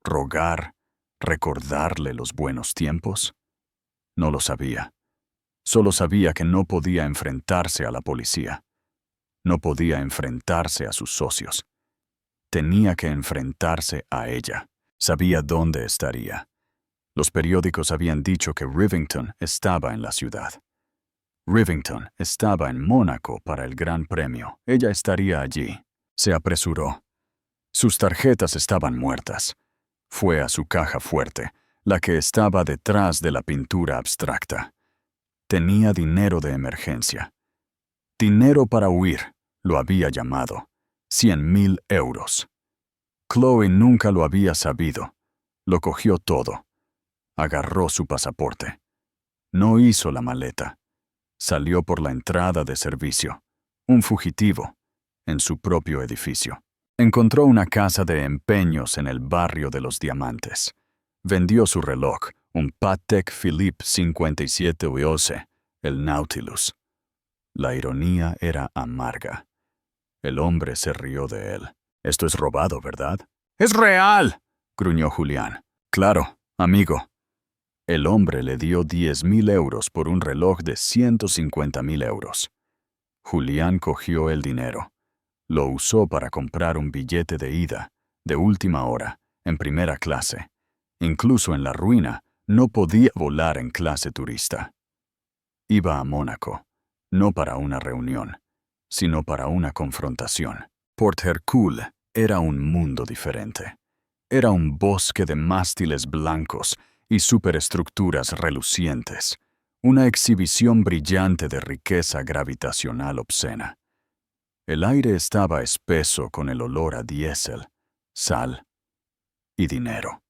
rogar, recordarle los buenos tiempos. No lo sabía. Solo sabía que no podía enfrentarse a la policía. No podía enfrentarse a sus socios. Tenía que enfrentarse a ella. Sabía dónde estaría. Los periódicos habían dicho que Rivington estaba en la ciudad. Rivington estaba en Mónaco para el Gran Premio. Ella estaría allí. Se apresuró. Sus tarjetas estaban muertas. Fue a su caja fuerte, la que estaba detrás de la pintura abstracta. Tenía dinero de emergencia. Dinero para huir, lo había llamado. 100.000 euros. Chloe nunca lo había sabido. Lo cogió todo. Agarró su pasaporte. No hizo la maleta. Salió por la entrada de servicio. Un fugitivo. En su propio edificio. Encontró una casa de empeños en el barrio de los Diamantes. Vendió su reloj, un Patek Philippe 57 Wiose, el Nautilus. La ironía era amarga. El hombre se rió de él. «Esto es robado, ¿verdad?» «¡Es real!», gruñó Julián. «Claro, amigo». El hombre le dio 10.000 euros por un reloj de 150.000 euros. Julián cogió el dinero. Lo usó para comprar un billete de ida, de última hora, en primera clase. Incluso en la ruina, no podía volar en clase turista. Iba a Mónaco, no para una reunión, sino para una confrontación. Port Hercule era un mundo diferente. Era un bosque de mástiles blancos y superestructuras relucientes, una exhibición brillante de riqueza gravitacional obscena. El aire estaba espeso con el olor a diésel, sal y dinero.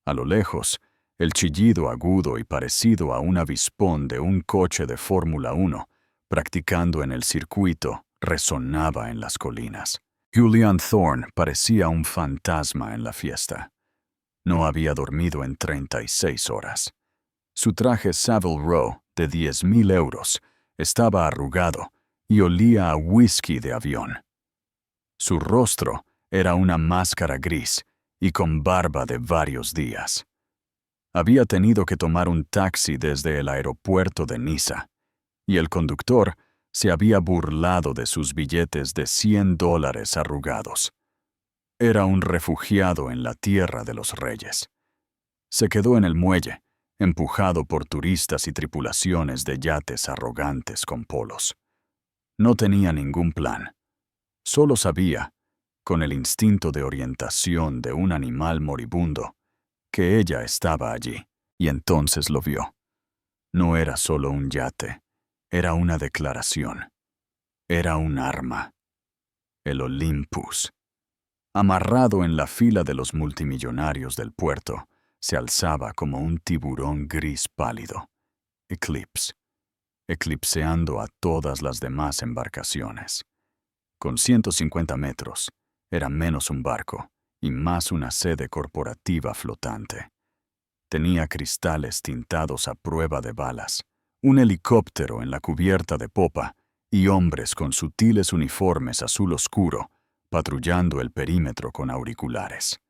A lo lejos, el chillido agudo y parecido a un avispón de un coche de Fórmula 1, practicando en el circuito, resonaba en las colinas. Julian Thorne parecía un fantasma en la fiesta. No había dormido en 36 horas. Su traje Savile Row, de 10.000 euros, estaba arrugado y olía a whisky de avión. Su rostro era una máscara gris y con barba de varios días. Había tenido que tomar un taxi desde el aeropuerto de Niza, y el conductor se había burlado de sus billetes de $100 arrugados. Era un refugiado en la tierra de los reyes. Se quedó en el muelle, empujado por turistas y tripulaciones de yates arrogantes con polos. No tenía ningún plan. Solo sabía, con el instinto de orientación de un animal moribundo, que ella estaba allí, y entonces lo vio. No era solo un yate, era una declaración. Era un arma. El Olympus. Amarrado en la fila de los multimillonarios del puerto, se alzaba como un tiburón gris pálido. Eclipse. Eclipseando a todas las demás embarcaciones. Con 150 metros, era menos un barco y más una sede corporativa flotante. Tenía cristales tintados a prueba de balas, un helicóptero en la cubierta de popa y hombres con sutiles uniformes azul oscuro patrullando el perímetro con auriculares.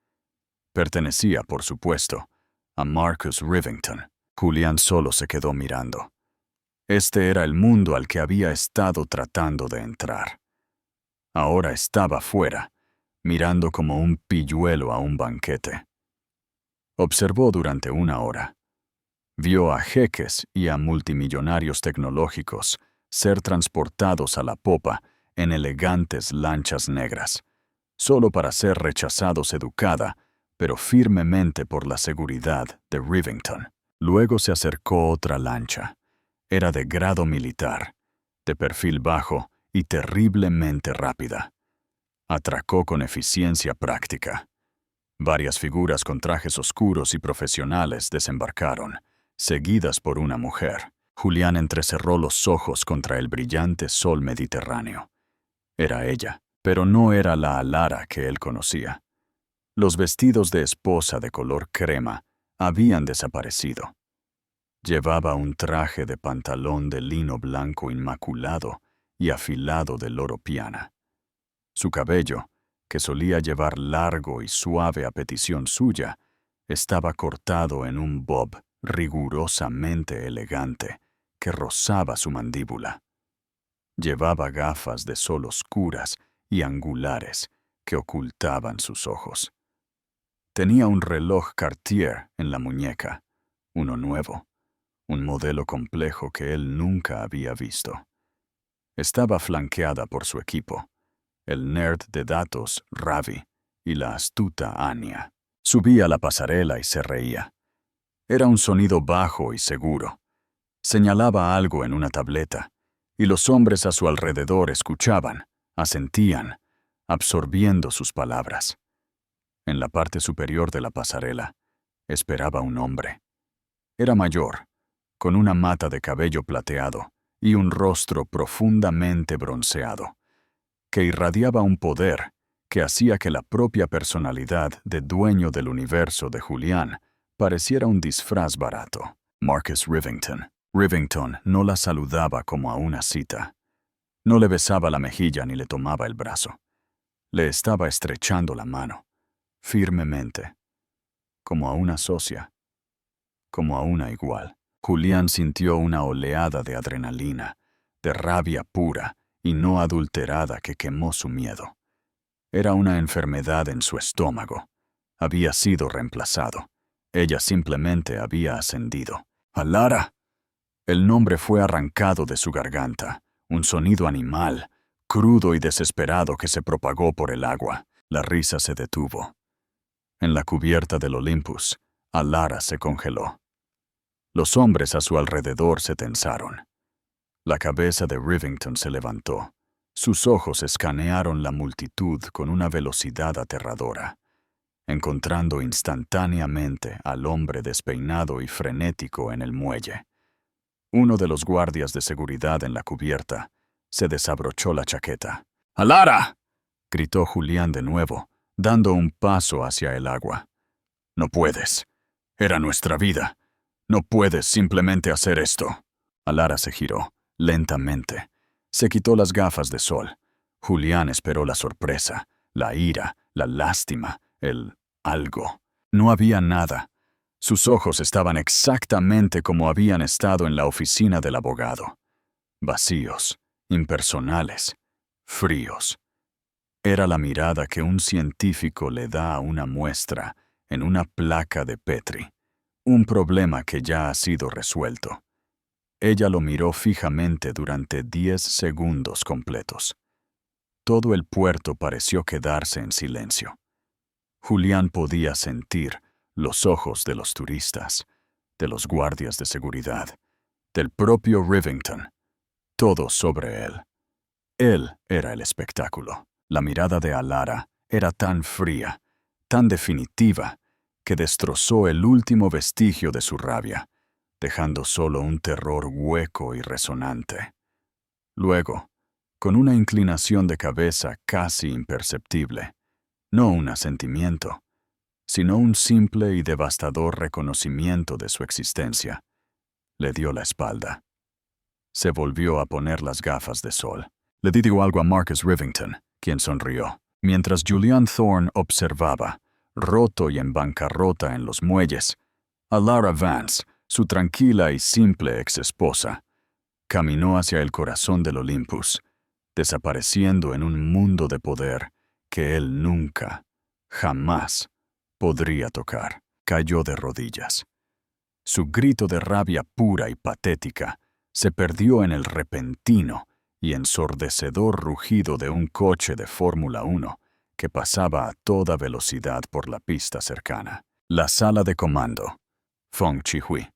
Pertenecía, por supuesto, a Marcus Rivington. Julián solo se quedó mirando. Este era el mundo al que había estado tratando de entrar. Ahora estaba fuera, mirando como un pilluelo a un banquete. Observó durante una hora. Vio a jeques y a multimillonarios tecnológicos ser transportados a la popa en elegantes lanchas negras, solo para ser rechazados educada, pero firmemente por la seguridad de Rivington. Luego se acercó otra lancha. Era de grado militar, de perfil bajo y terriblemente rápida. Atracó con eficiencia práctica. Varias figuras con trajes oscuros y profesionales desembarcaron, seguidas por una mujer. Julián entrecerró los ojos contra el brillante sol mediterráneo. Era ella, pero no era la Alara que él conocía. Los vestidos de esposa de color crema habían desaparecido. Llevaba un traje de pantalón de lino blanco inmaculado y afilado de loro piana. Su cabello, que solía llevar largo y suave a petición suya, estaba cortado en un bob rigurosamente elegante que rozaba su mandíbula. Llevaba gafas de sol oscuras y angulares que ocultaban sus ojos. Tenía un reloj Cartier en la muñeca, uno nuevo, un modelo complejo que él nunca había visto. Estaba flanqueada por su equipo, el nerd de datos Ravi y la astuta Anya. Subía a la pasarela y se reía. Era un sonido bajo y seguro. Señalaba algo en una tableta, y los hombres a su alrededor escuchaban, asentían, absorbiendo sus palabras. En la parte superior de la pasarela esperaba un hombre. Era mayor, con una mata de cabello plateado y un rostro profundamente bronceado, que irradiaba un poder que hacía que la propia personalidad de dueño del universo de Julián pareciera un disfraz barato. Marcus Rivington. Rivington no la saludaba como a una cita. No le besaba la mejilla ni le tomaba el brazo. Le estaba estrechando la mano, firmemente, como a una socia, como a una igual. Julián sintió una oleada de adrenalina, de rabia pura y no adulterada que quemó su miedo. Era una enfermedad en su estómago. Había sido reemplazado. Ella simplemente había ascendido. ¡Alara! El nombre fue arrancado de su garganta, un sonido animal, crudo y desesperado que se propagó por el agua. La risa se detuvo. En la cubierta del Olympus, Alara se congeló. Los hombres a su alrededor se tensaron. La cabeza de Rivington se levantó. Sus ojos escanearon la multitud con una velocidad aterradora, encontrando instantáneamente al hombre despeinado y frenético en el muelle. Uno de los guardias de seguridad en la cubierta se desabrochó la chaqueta. ¡Alara!, gritó Julián de nuevo, dando un paso hacia el agua. No puedes. Era nuestra vida. No puedes simplemente hacer esto. Alara se giró, lentamente. Se quitó las gafas de sol. Julián esperó la sorpresa, la ira, la lástima, el algo. No había nada. Sus ojos estaban exactamente como habían estado en la oficina del abogado. Vacíos, impersonales, fríos. Era la mirada que un científico le da a una muestra en una placa de Petri. Un problema que ya ha sido resuelto. Ella lo miró fijamente durante 10 segundos completos. Todo el puerto pareció quedarse en silencio. Julián podía sentir los ojos de los turistas, de los guardias de seguridad, del propio Rivington, todos sobre él. Él era el espectáculo. La mirada de Alara era tan fría, tan definitiva, que destrozó el último vestigio de su rabia, dejando solo un terror hueco y resonante. Luego, con una inclinación de cabeza casi imperceptible, no un asentimiento, sino un simple y devastador reconocimiento de su existencia, le dio la espalda. Se volvió a poner las gafas de sol. Le dijo algo a Marcus Rivington, quien sonrió, mientras Julian Thorne observaba, roto y en bancarrota en los muelles, a Lara Vance, su tranquila y simple ex-esposa, caminó hacia el corazón del Olympus, desapareciendo en un mundo de poder que él nunca, jamás, podría tocar. Cayó de rodillas. Su grito de rabia pura y patética se perdió en el repentino y ensordecedor rugido de un coche de Fórmula 1 que pasaba a toda velocidad por la pista cercana. La sala de comando. Feng Chihui.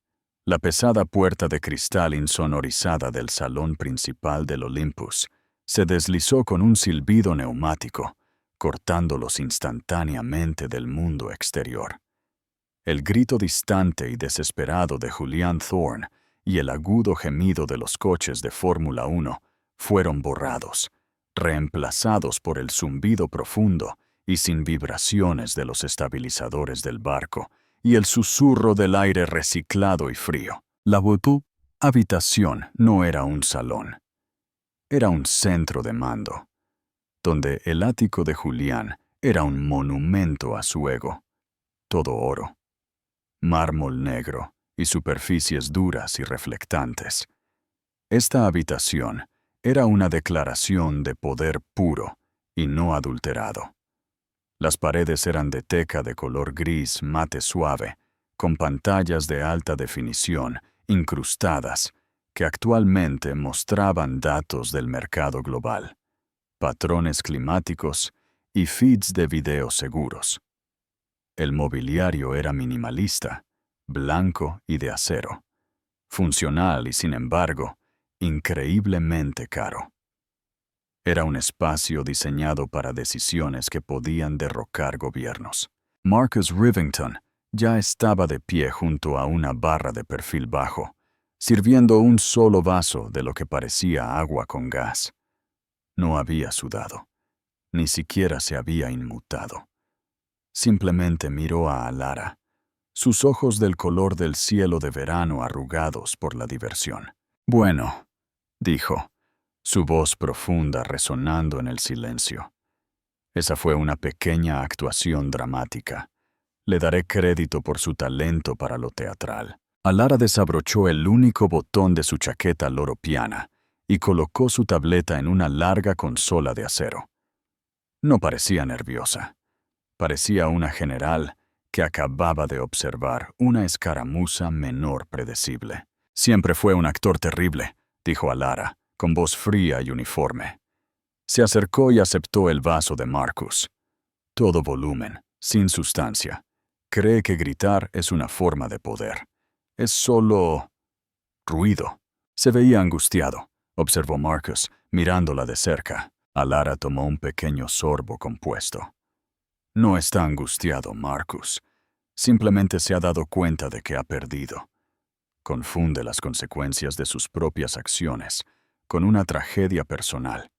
La pesada puerta de cristal insonorizada del salón principal del Olympus se deslizó con un silbido neumático, cortándolos instantáneamente del mundo exterior. El grito distante y desesperado de Julian Thorne y el agudo gemido de los coches de Fórmula 1 fueron borrados, reemplazados por el zumbido profundo y sin vibraciones de los estabilizadores del barco y el susurro del aire reciclado y frío. La habitación no era un salón. Era un centro de mando, donde el ático de Julián era un monumento a su ego. Todo oro, mármol negro y superficies duras y reflectantes. Esta habitación era una declaración de poder puro y no adulterado. Las paredes eran de teca de color gris mate suave, con pantallas de alta definición incrustadas que actualmente mostraban datos del mercado global, patrones climáticos y feeds de video seguros. El mobiliario era minimalista, blanco y de acero, funcional y, sin embargo, increíblemente caro. Era un espacio diseñado para decisiones que podían derrocar gobiernos. Marcus Rivington ya estaba de pie junto a una barra de perfil bajo, sirviendo un solo vaso de lo que parecía agua con gas. No había sudado, ni siquiera se había inmutado. Simplemente miró a Alara, sus ojos del color del cielo de verano arrugados por la diversión. «Bueno», dijo, su voz profunda resonando en el silencio. Esa fue una pequeña actuación dramática. Le daré crédito por su talento para lo teatral. Alara desabrochó el único botón de su chaqueta loropiana y colocó su tableta en una larga consola de acero. No parecía nerviosa. Parecía una general que acababa de observar una escaramuza menor predecible. «Siempre fue un actor terrible», dijo Alara, con voz fría y uniforme. Se acercó y aceptó el vaso de Marcus. Todo volumen, sin sustancia. Cree que gritar es una forma de poder. Es solo ruido. Se veía angustiado, observó Marcus, mirándola de cerca. Alara tomó un pequeño sorbo compuesto. No está angustiado, Marcus. Simplemente se ha dado cuenta de que ha perdido. Confunde las consecuencias de sus propias acciones con una tragedia personal.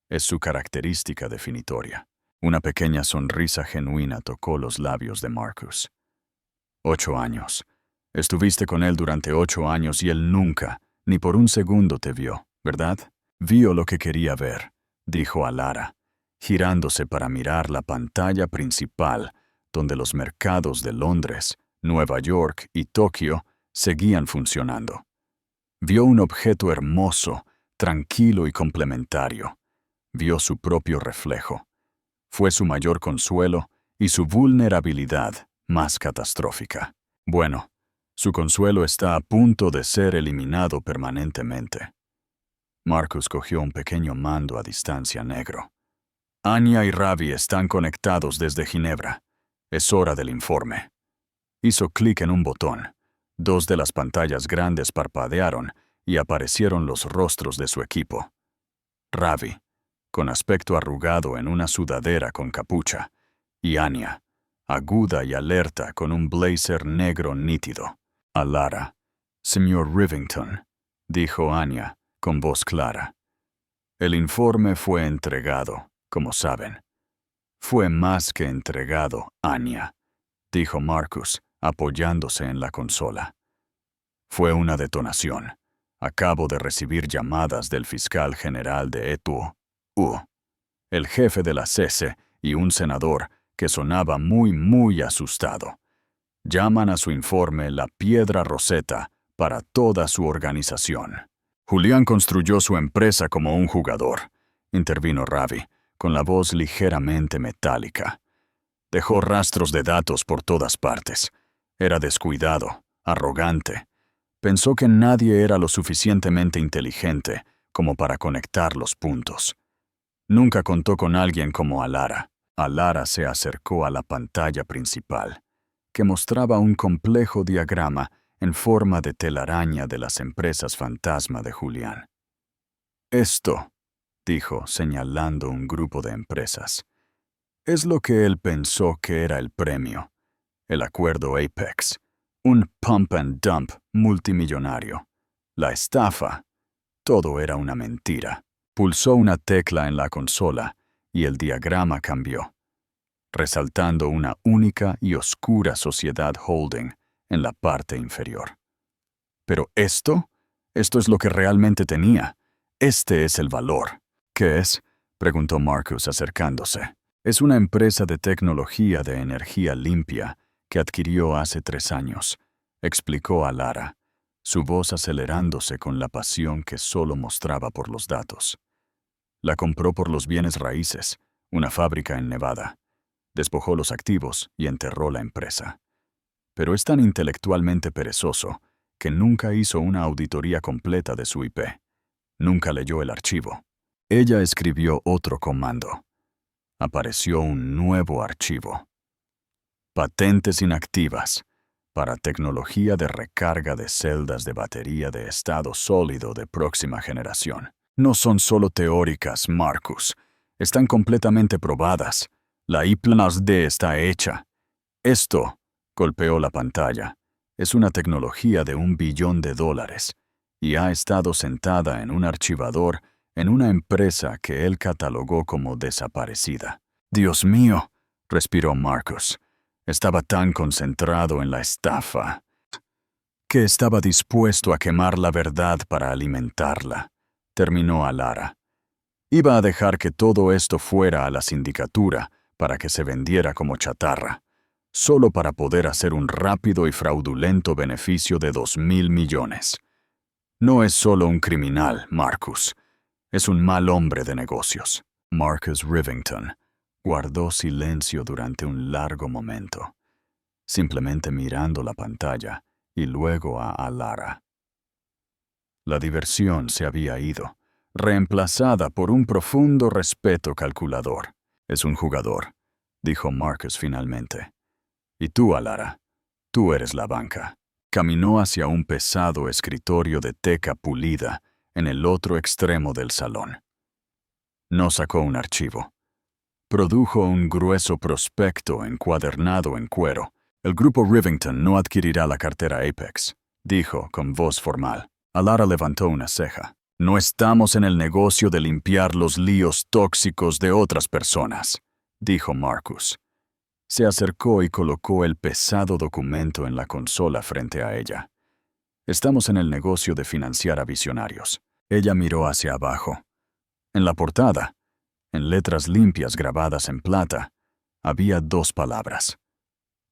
Es su característica definitoria. Una pequeña sonrisa genuina tocó los labios de Marcus. 8 años. Estuviste con él durante 8 años y él nunca, ni por un segundo te vio, ¿verdad? Vio lo que quería ver, dijo Alara, girándose para mirar la pantalla principal, donde los mercados de Londres, Nueva York y Tokio seguían funcionando. Vio un objeto hermoso, tranquilo y complementario. Vio su propio reflejo. Fue su mayor consuelo y su vulnerabilidad más catastrófica. Bueno, su consuelo está a punto de ser eliminado permanentemente. Marcus cogió un pequeño mando a distancia negro. Anya y Ravi están conectados desde Ginebra. Es hora del informe. Hizo clic en un botón. 2 de las pantallas grandes parpadearon y aparecieron los rostros de su equipo. Ravi, con aspecto arrugado en una sudadera con capucha, y Anya, aguda y alerta con un blazer negro nítido. Alara, señor Rivington, dijo Anya con voz clara. El informe fue entregado, como saben. Fue más que entregado, Anya, dijo Marcus, apoyándose en la consola. Fue una detonación. Acabo de recibir llamadas del fiscal general de Etu, el jefe de la CESE y un senador que sonaba muy asustado. Llaman a su informe la piedra roseta para toda su organización. Julián construyó su empresa como un jugador, intervino Ravi, con la voz ligeramente metálica. Dejó rastros de datos por todas partes. Era descuidado, arrogante. Pensó que nadie era lo suficientemente inteligente como para conectar los puntos. Nunca contó con alguien como Alara. Alara se acercó a la pantalla principal, que mostraba un complejo diagrama en forma de telaraña de las empresas fantasma de Julián. Esto, dijo, señalando un grupo de empresas, es lo que él pensó que era el premio, el acuerdo Apex, un pump and dump multimillonario. La estafa, todo era una mentira. Pulsó una tecla en la consola y el diagrama cambió. resaltando una única y oscura sociedad holding en la parte inferior. Pero esto es lo que realmente tenía. Este es el valor. ¿Qué es? Preguntó Marcus acercándose. Es una empresa de tecnología de energía limpia que adquirió hace 3 años, explicó a Lara, su voz acelerándose con la pasión que solo mostraba por los datos. La compró por los bienes raíces, una fábrica en Nevada. Despojó los activos y enterró la empresa. Pero es tan intelectualmente perezoso que nunca hizo una auditoría completa de su IP. Nunca leyó el archivo. Ella escribió otro comando. Apareció un nuevo archivo. Patentes inactivas para tecnología de recarga de celdas de batería de estado sólido de próxima generación. No son solo teóricas, Marcus. Están completamente probadas. La I+D está hecha. Esto, golpeó la pantalla, es una tecnología de $1 billón y ha estado sentada en un archivador en una empresa que él catalogó como desaparecida. Dios mío, respiró Marcus. Estaba tan concentrado en la estafa que estaba dispuesto a quemar la verdad para alimentarla, terminó a Lara. Iba a dejar que todo esto fuera a la sindicatura para que se vendiera como chatarra, solo para poder hacer un rápido y fraudulento beneficio de 2.000 millones. No es solo un criminal, Marcus. Es un mal hombre de negocios. Marcus Rivington guardó silencio durante un largo momento, simplemente mirando la pantalla y luego a Lara. La diversión se había ido, reemplazada por un profundo respeto calculador. Es un jugador, dijo Marcus finalmente. Y tú, Lara, tú eres la banca. Caminó hacia un pesado escritorio de teca pulida en el otro extremo del salón. No sacó un archivo. Produjo un grueso prospecto encuadernado en cuero. El grupo Rivington no adquirirá la cartera Apex, dijo con voz formal. Lara levantó una ceja. No estamos en el negocio de limpiar los líos tóxicos de otras personas, dijo Marcus. Se acercó y colocó el pesado documento en la consola frente a ella. Estamos en el negocio de financiar a visionarios. Ella miró hacia abajo. En la portada, en letras limpias grabadas en plata, había 2 palabras.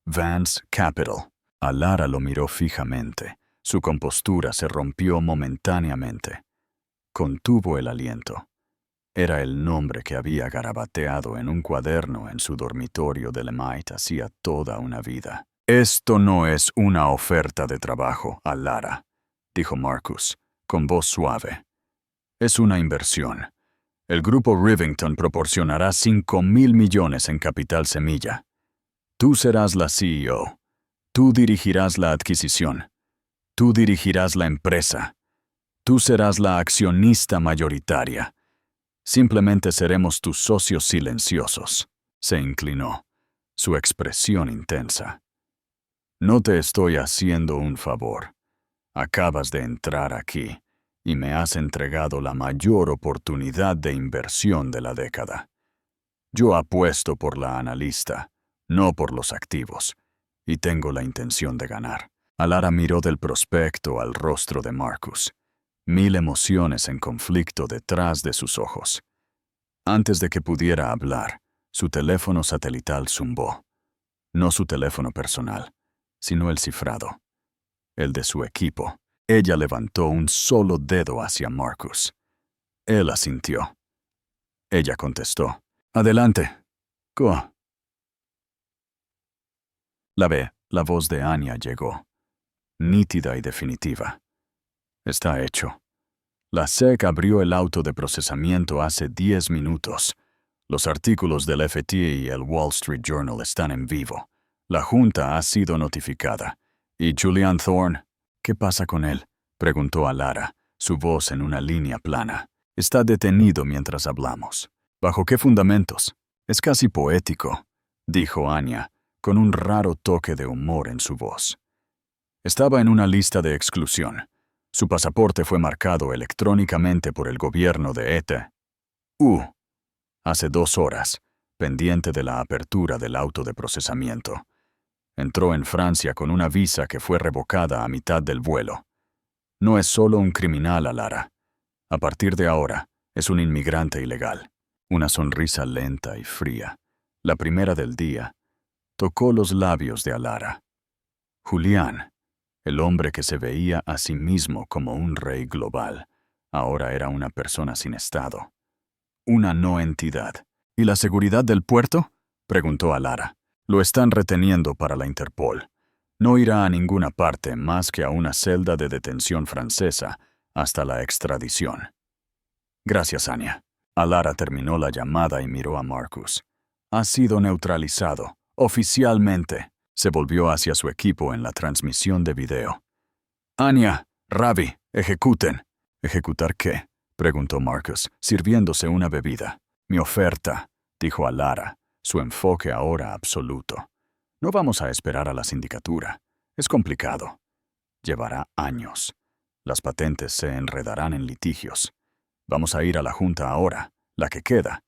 Vance Capital. Lara lo miró fijamente. Su compostura se rompió momentáneamente. Contuvo el aliento. Era el nombre que había garabateado en un cuaderno en su dormitorio de Lemite hacía toda una vida. Esto no es una oferta de trabajo, Lara, dijo Marcus, con voz suave. Es una inversión. El grupo Rivington proporcionará 5.000 millones en capital semilla. Tú serás la CEO. Tú dirigirás la adquisición. Tú dirigirás la empresa. Tú serás la accionista mayoritaria. Simplemente seremos tus socios silenciosos. Se inclinó, su expresión intensa. No te estoy haciendo un favor. Acabas de entrar aquí y me has entregado la mayor oportunidad de inversión de la década. Yo apuesto por la analista, no por los activos, y tengo la intención de ganar. Lara miró del prospecto al rostro de Marcus. 1000 emociones en conflicto detrás de sus ojos. Antes de que pudiera hablar, su teléfono satelital zumbó. No su teléfono personal, sino el cifrado. El de su equipo. Ella levantó un solo dedo hacia Marcus. Él asintió. Ella contestó. Adelante. La voz de Anya llegó. Nítida y definitiva. Está hecho. La SEC abrió el auto de procesamiento hace 10 minutos. Los artículos del FT y el Wall Street Journal están en vivo. La Junta ha sido notificada. ¿Y Julian Thorne? ¿Qué pasa con él? Preguntó a Lara, su voz en una línea plana. Está detenido mientras hablamos. ¿Bajo qué fundamentos? Es casi poético, dijo Anya, con un raro toque de humor en su voz. Estaba en una lista de exclusión. Su pasaporte fue marcado electrónicamente por el gobierno de ETA. Hace 2 horas, pendiente de la apertura del auto de procesamiento. Entró en Francia con una visa que fue revocada a mitad del vuelo. No es solo un criminal, Alara. A partir de ahora, es un inmigrante ilegal. Una sonrisa lenta y fría, la primera del día, tocó los labios de Alara. Julián, el hombre que se veía a sí mismo como un rey global, ahora era una persona sin estado. Una no entidad. ¿Y la seguridad del puerto?, preguntó Alara. Lo están reteniendo para la Interpol. No irá a ninguna parte más que a una celda de detención francesa hasta la extradición. Gracias, Anya. Alara terminó la llamada y miró a Marcus. Ha sido neutralizado, oficialmente. Se volvió hacia su equipo en la transmisión de video. Anya, Ravi, ejecuten. ¿Ejecutar qué?, preguntó Marcus, sirviéndose una bebida. Mi oferta, dijo Alara, su enfoque ahora absoluto. No vamos a esperar a la sindicatura. Es complicado. Llevará años. Las patentes se enredarán en litigios. Vamos a ir a la junta ahora, la que queda,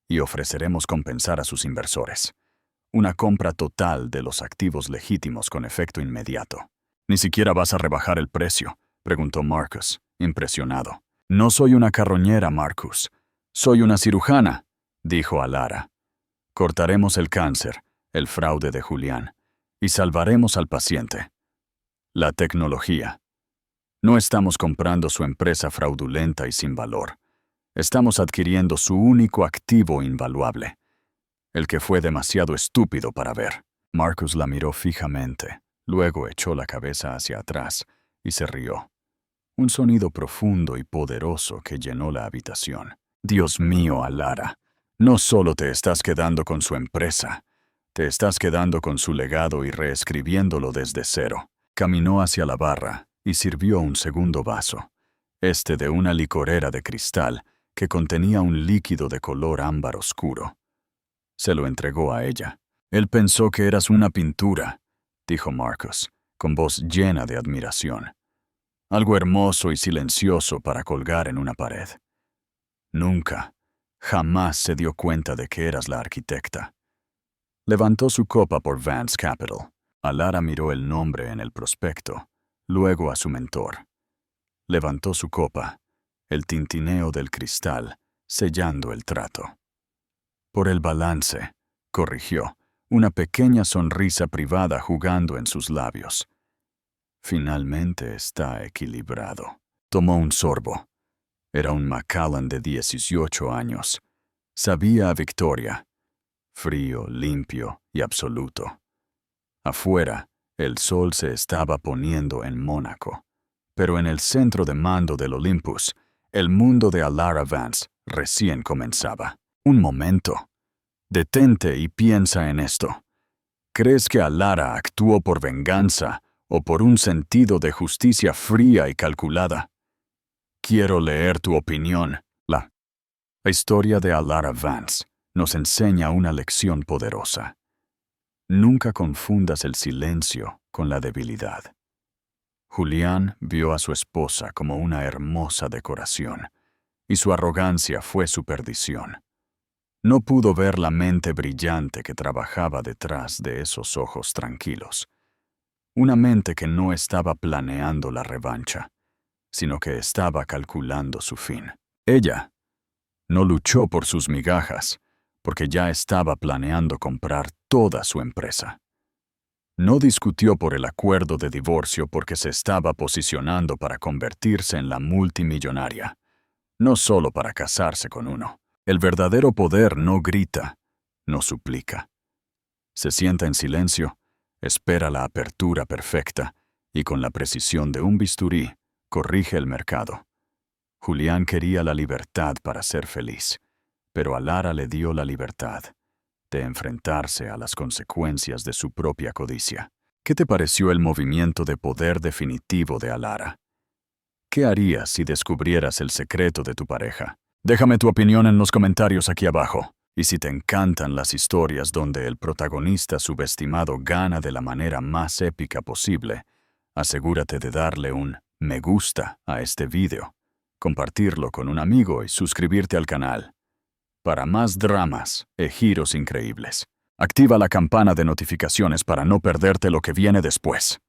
y ofreceremos compensar a sus inversores. Una compra total de los activos legítimos con efecto inmediato. ¿Ni siquiera vas a rebajar el precio?, preguntó Marcus, impresionado. No soy una carroñera, Marcus. Soy una cirujana, dijo Alara. Cortaremos el cáncer, el fraude de Julián, y salvaremos al paciente. La tecnología. No estamos comprando su empresa fraudulenta y sin valor. Estamos adquiriendo su único activo invaluable, el que fue demasiado estúpido para ver. Marcus la miró fijamente, luego echó la cabeza hacia atrás y se rió. Un sonido profundo y poderoso que llenó la habitación. Dios mío, Alara, no solo te estás quedando con su empresa, te estás quedando con su legado y reescribiéndolo desde cero. Caminó hacia la barra y sirvió un segundo vaso, este de una licorera de cristal que contenía un líquido de color ámbar oscuro. Se lo entregó a ella. Él pensó que eras una pintura, dijo Marcus, con voz llena de admiración. Algo hermoso y silencioso para colgar en una pared. Nunca, jamás se dio cuenta de que eras la arquitecta. Levantó su copa por Vance Capital. Alara miró el nombre en el prospecto, luego a su mentor. Levantó su copa, el tintineo del cristal, sellando el trato. Por el balance, corrigió, una pequeña sonrisa privada jugando en sus labios. Finalmente está equilibrado. Tomó un sorbo. Era un Macallan de 18 años. Sabía a victoria. Frío, limpio y absoluto. Afuera, el sol se estaba poniendo en Mónaco. Pero en el centro de mando del Olympus, el mundo de Alara Vance recién comenzaba. Un momento. Detente y piensa en esto. ¿Crees que Alara actuó por venganza o por un sentido de justicia fría y calculada? Quiero leer tu opinión. La historia de Alara Vance nos enseña una lección poderosa. Nunca confundas el silencio con la debilidad. Julián vio a su esposa como una hermosa decoración, y su arrogancia fue su perdición. No pudo ver la mente brillante que trabajaba detrás de esos ojos tranquilos. Una mente que no estaba planeando la revancha, sino que estaba calculando su fin. Ella no luchó por sus migajas, porque ya estaba planeando comprar toda su empresa. No discutió por el acuerdo de divorcio porque se estaba posicionando para convertirse en la multimillonaria, no solo para casarse con uno. El verdadero poder no grita, no suplica. Se sienta en silencio, espera la apertura perfecta y con la precisión de un bisturí, corrige el mercado. Julián quería la libertad para ser feliz, pero Alara le dio la libertad de enfrentarse a las consecuencias de su propia codicia. ¿Qué te pareció el movimiento de poder definitivo de Alara? ¿Qué harías si descubrieras el secreto de tu pareja? Déjame tu opinión en los comentarios aquí abajo. Y si te encantan las historias donde el protagonista subestimado gana de la manera más épica posible, asegúrate de darle un me gusta a este video, compartirlo con un amigo y suscribirte al canal. para más dramas e giros increíbles. Activa la campana de notificaciones para no perderte lo que viene después.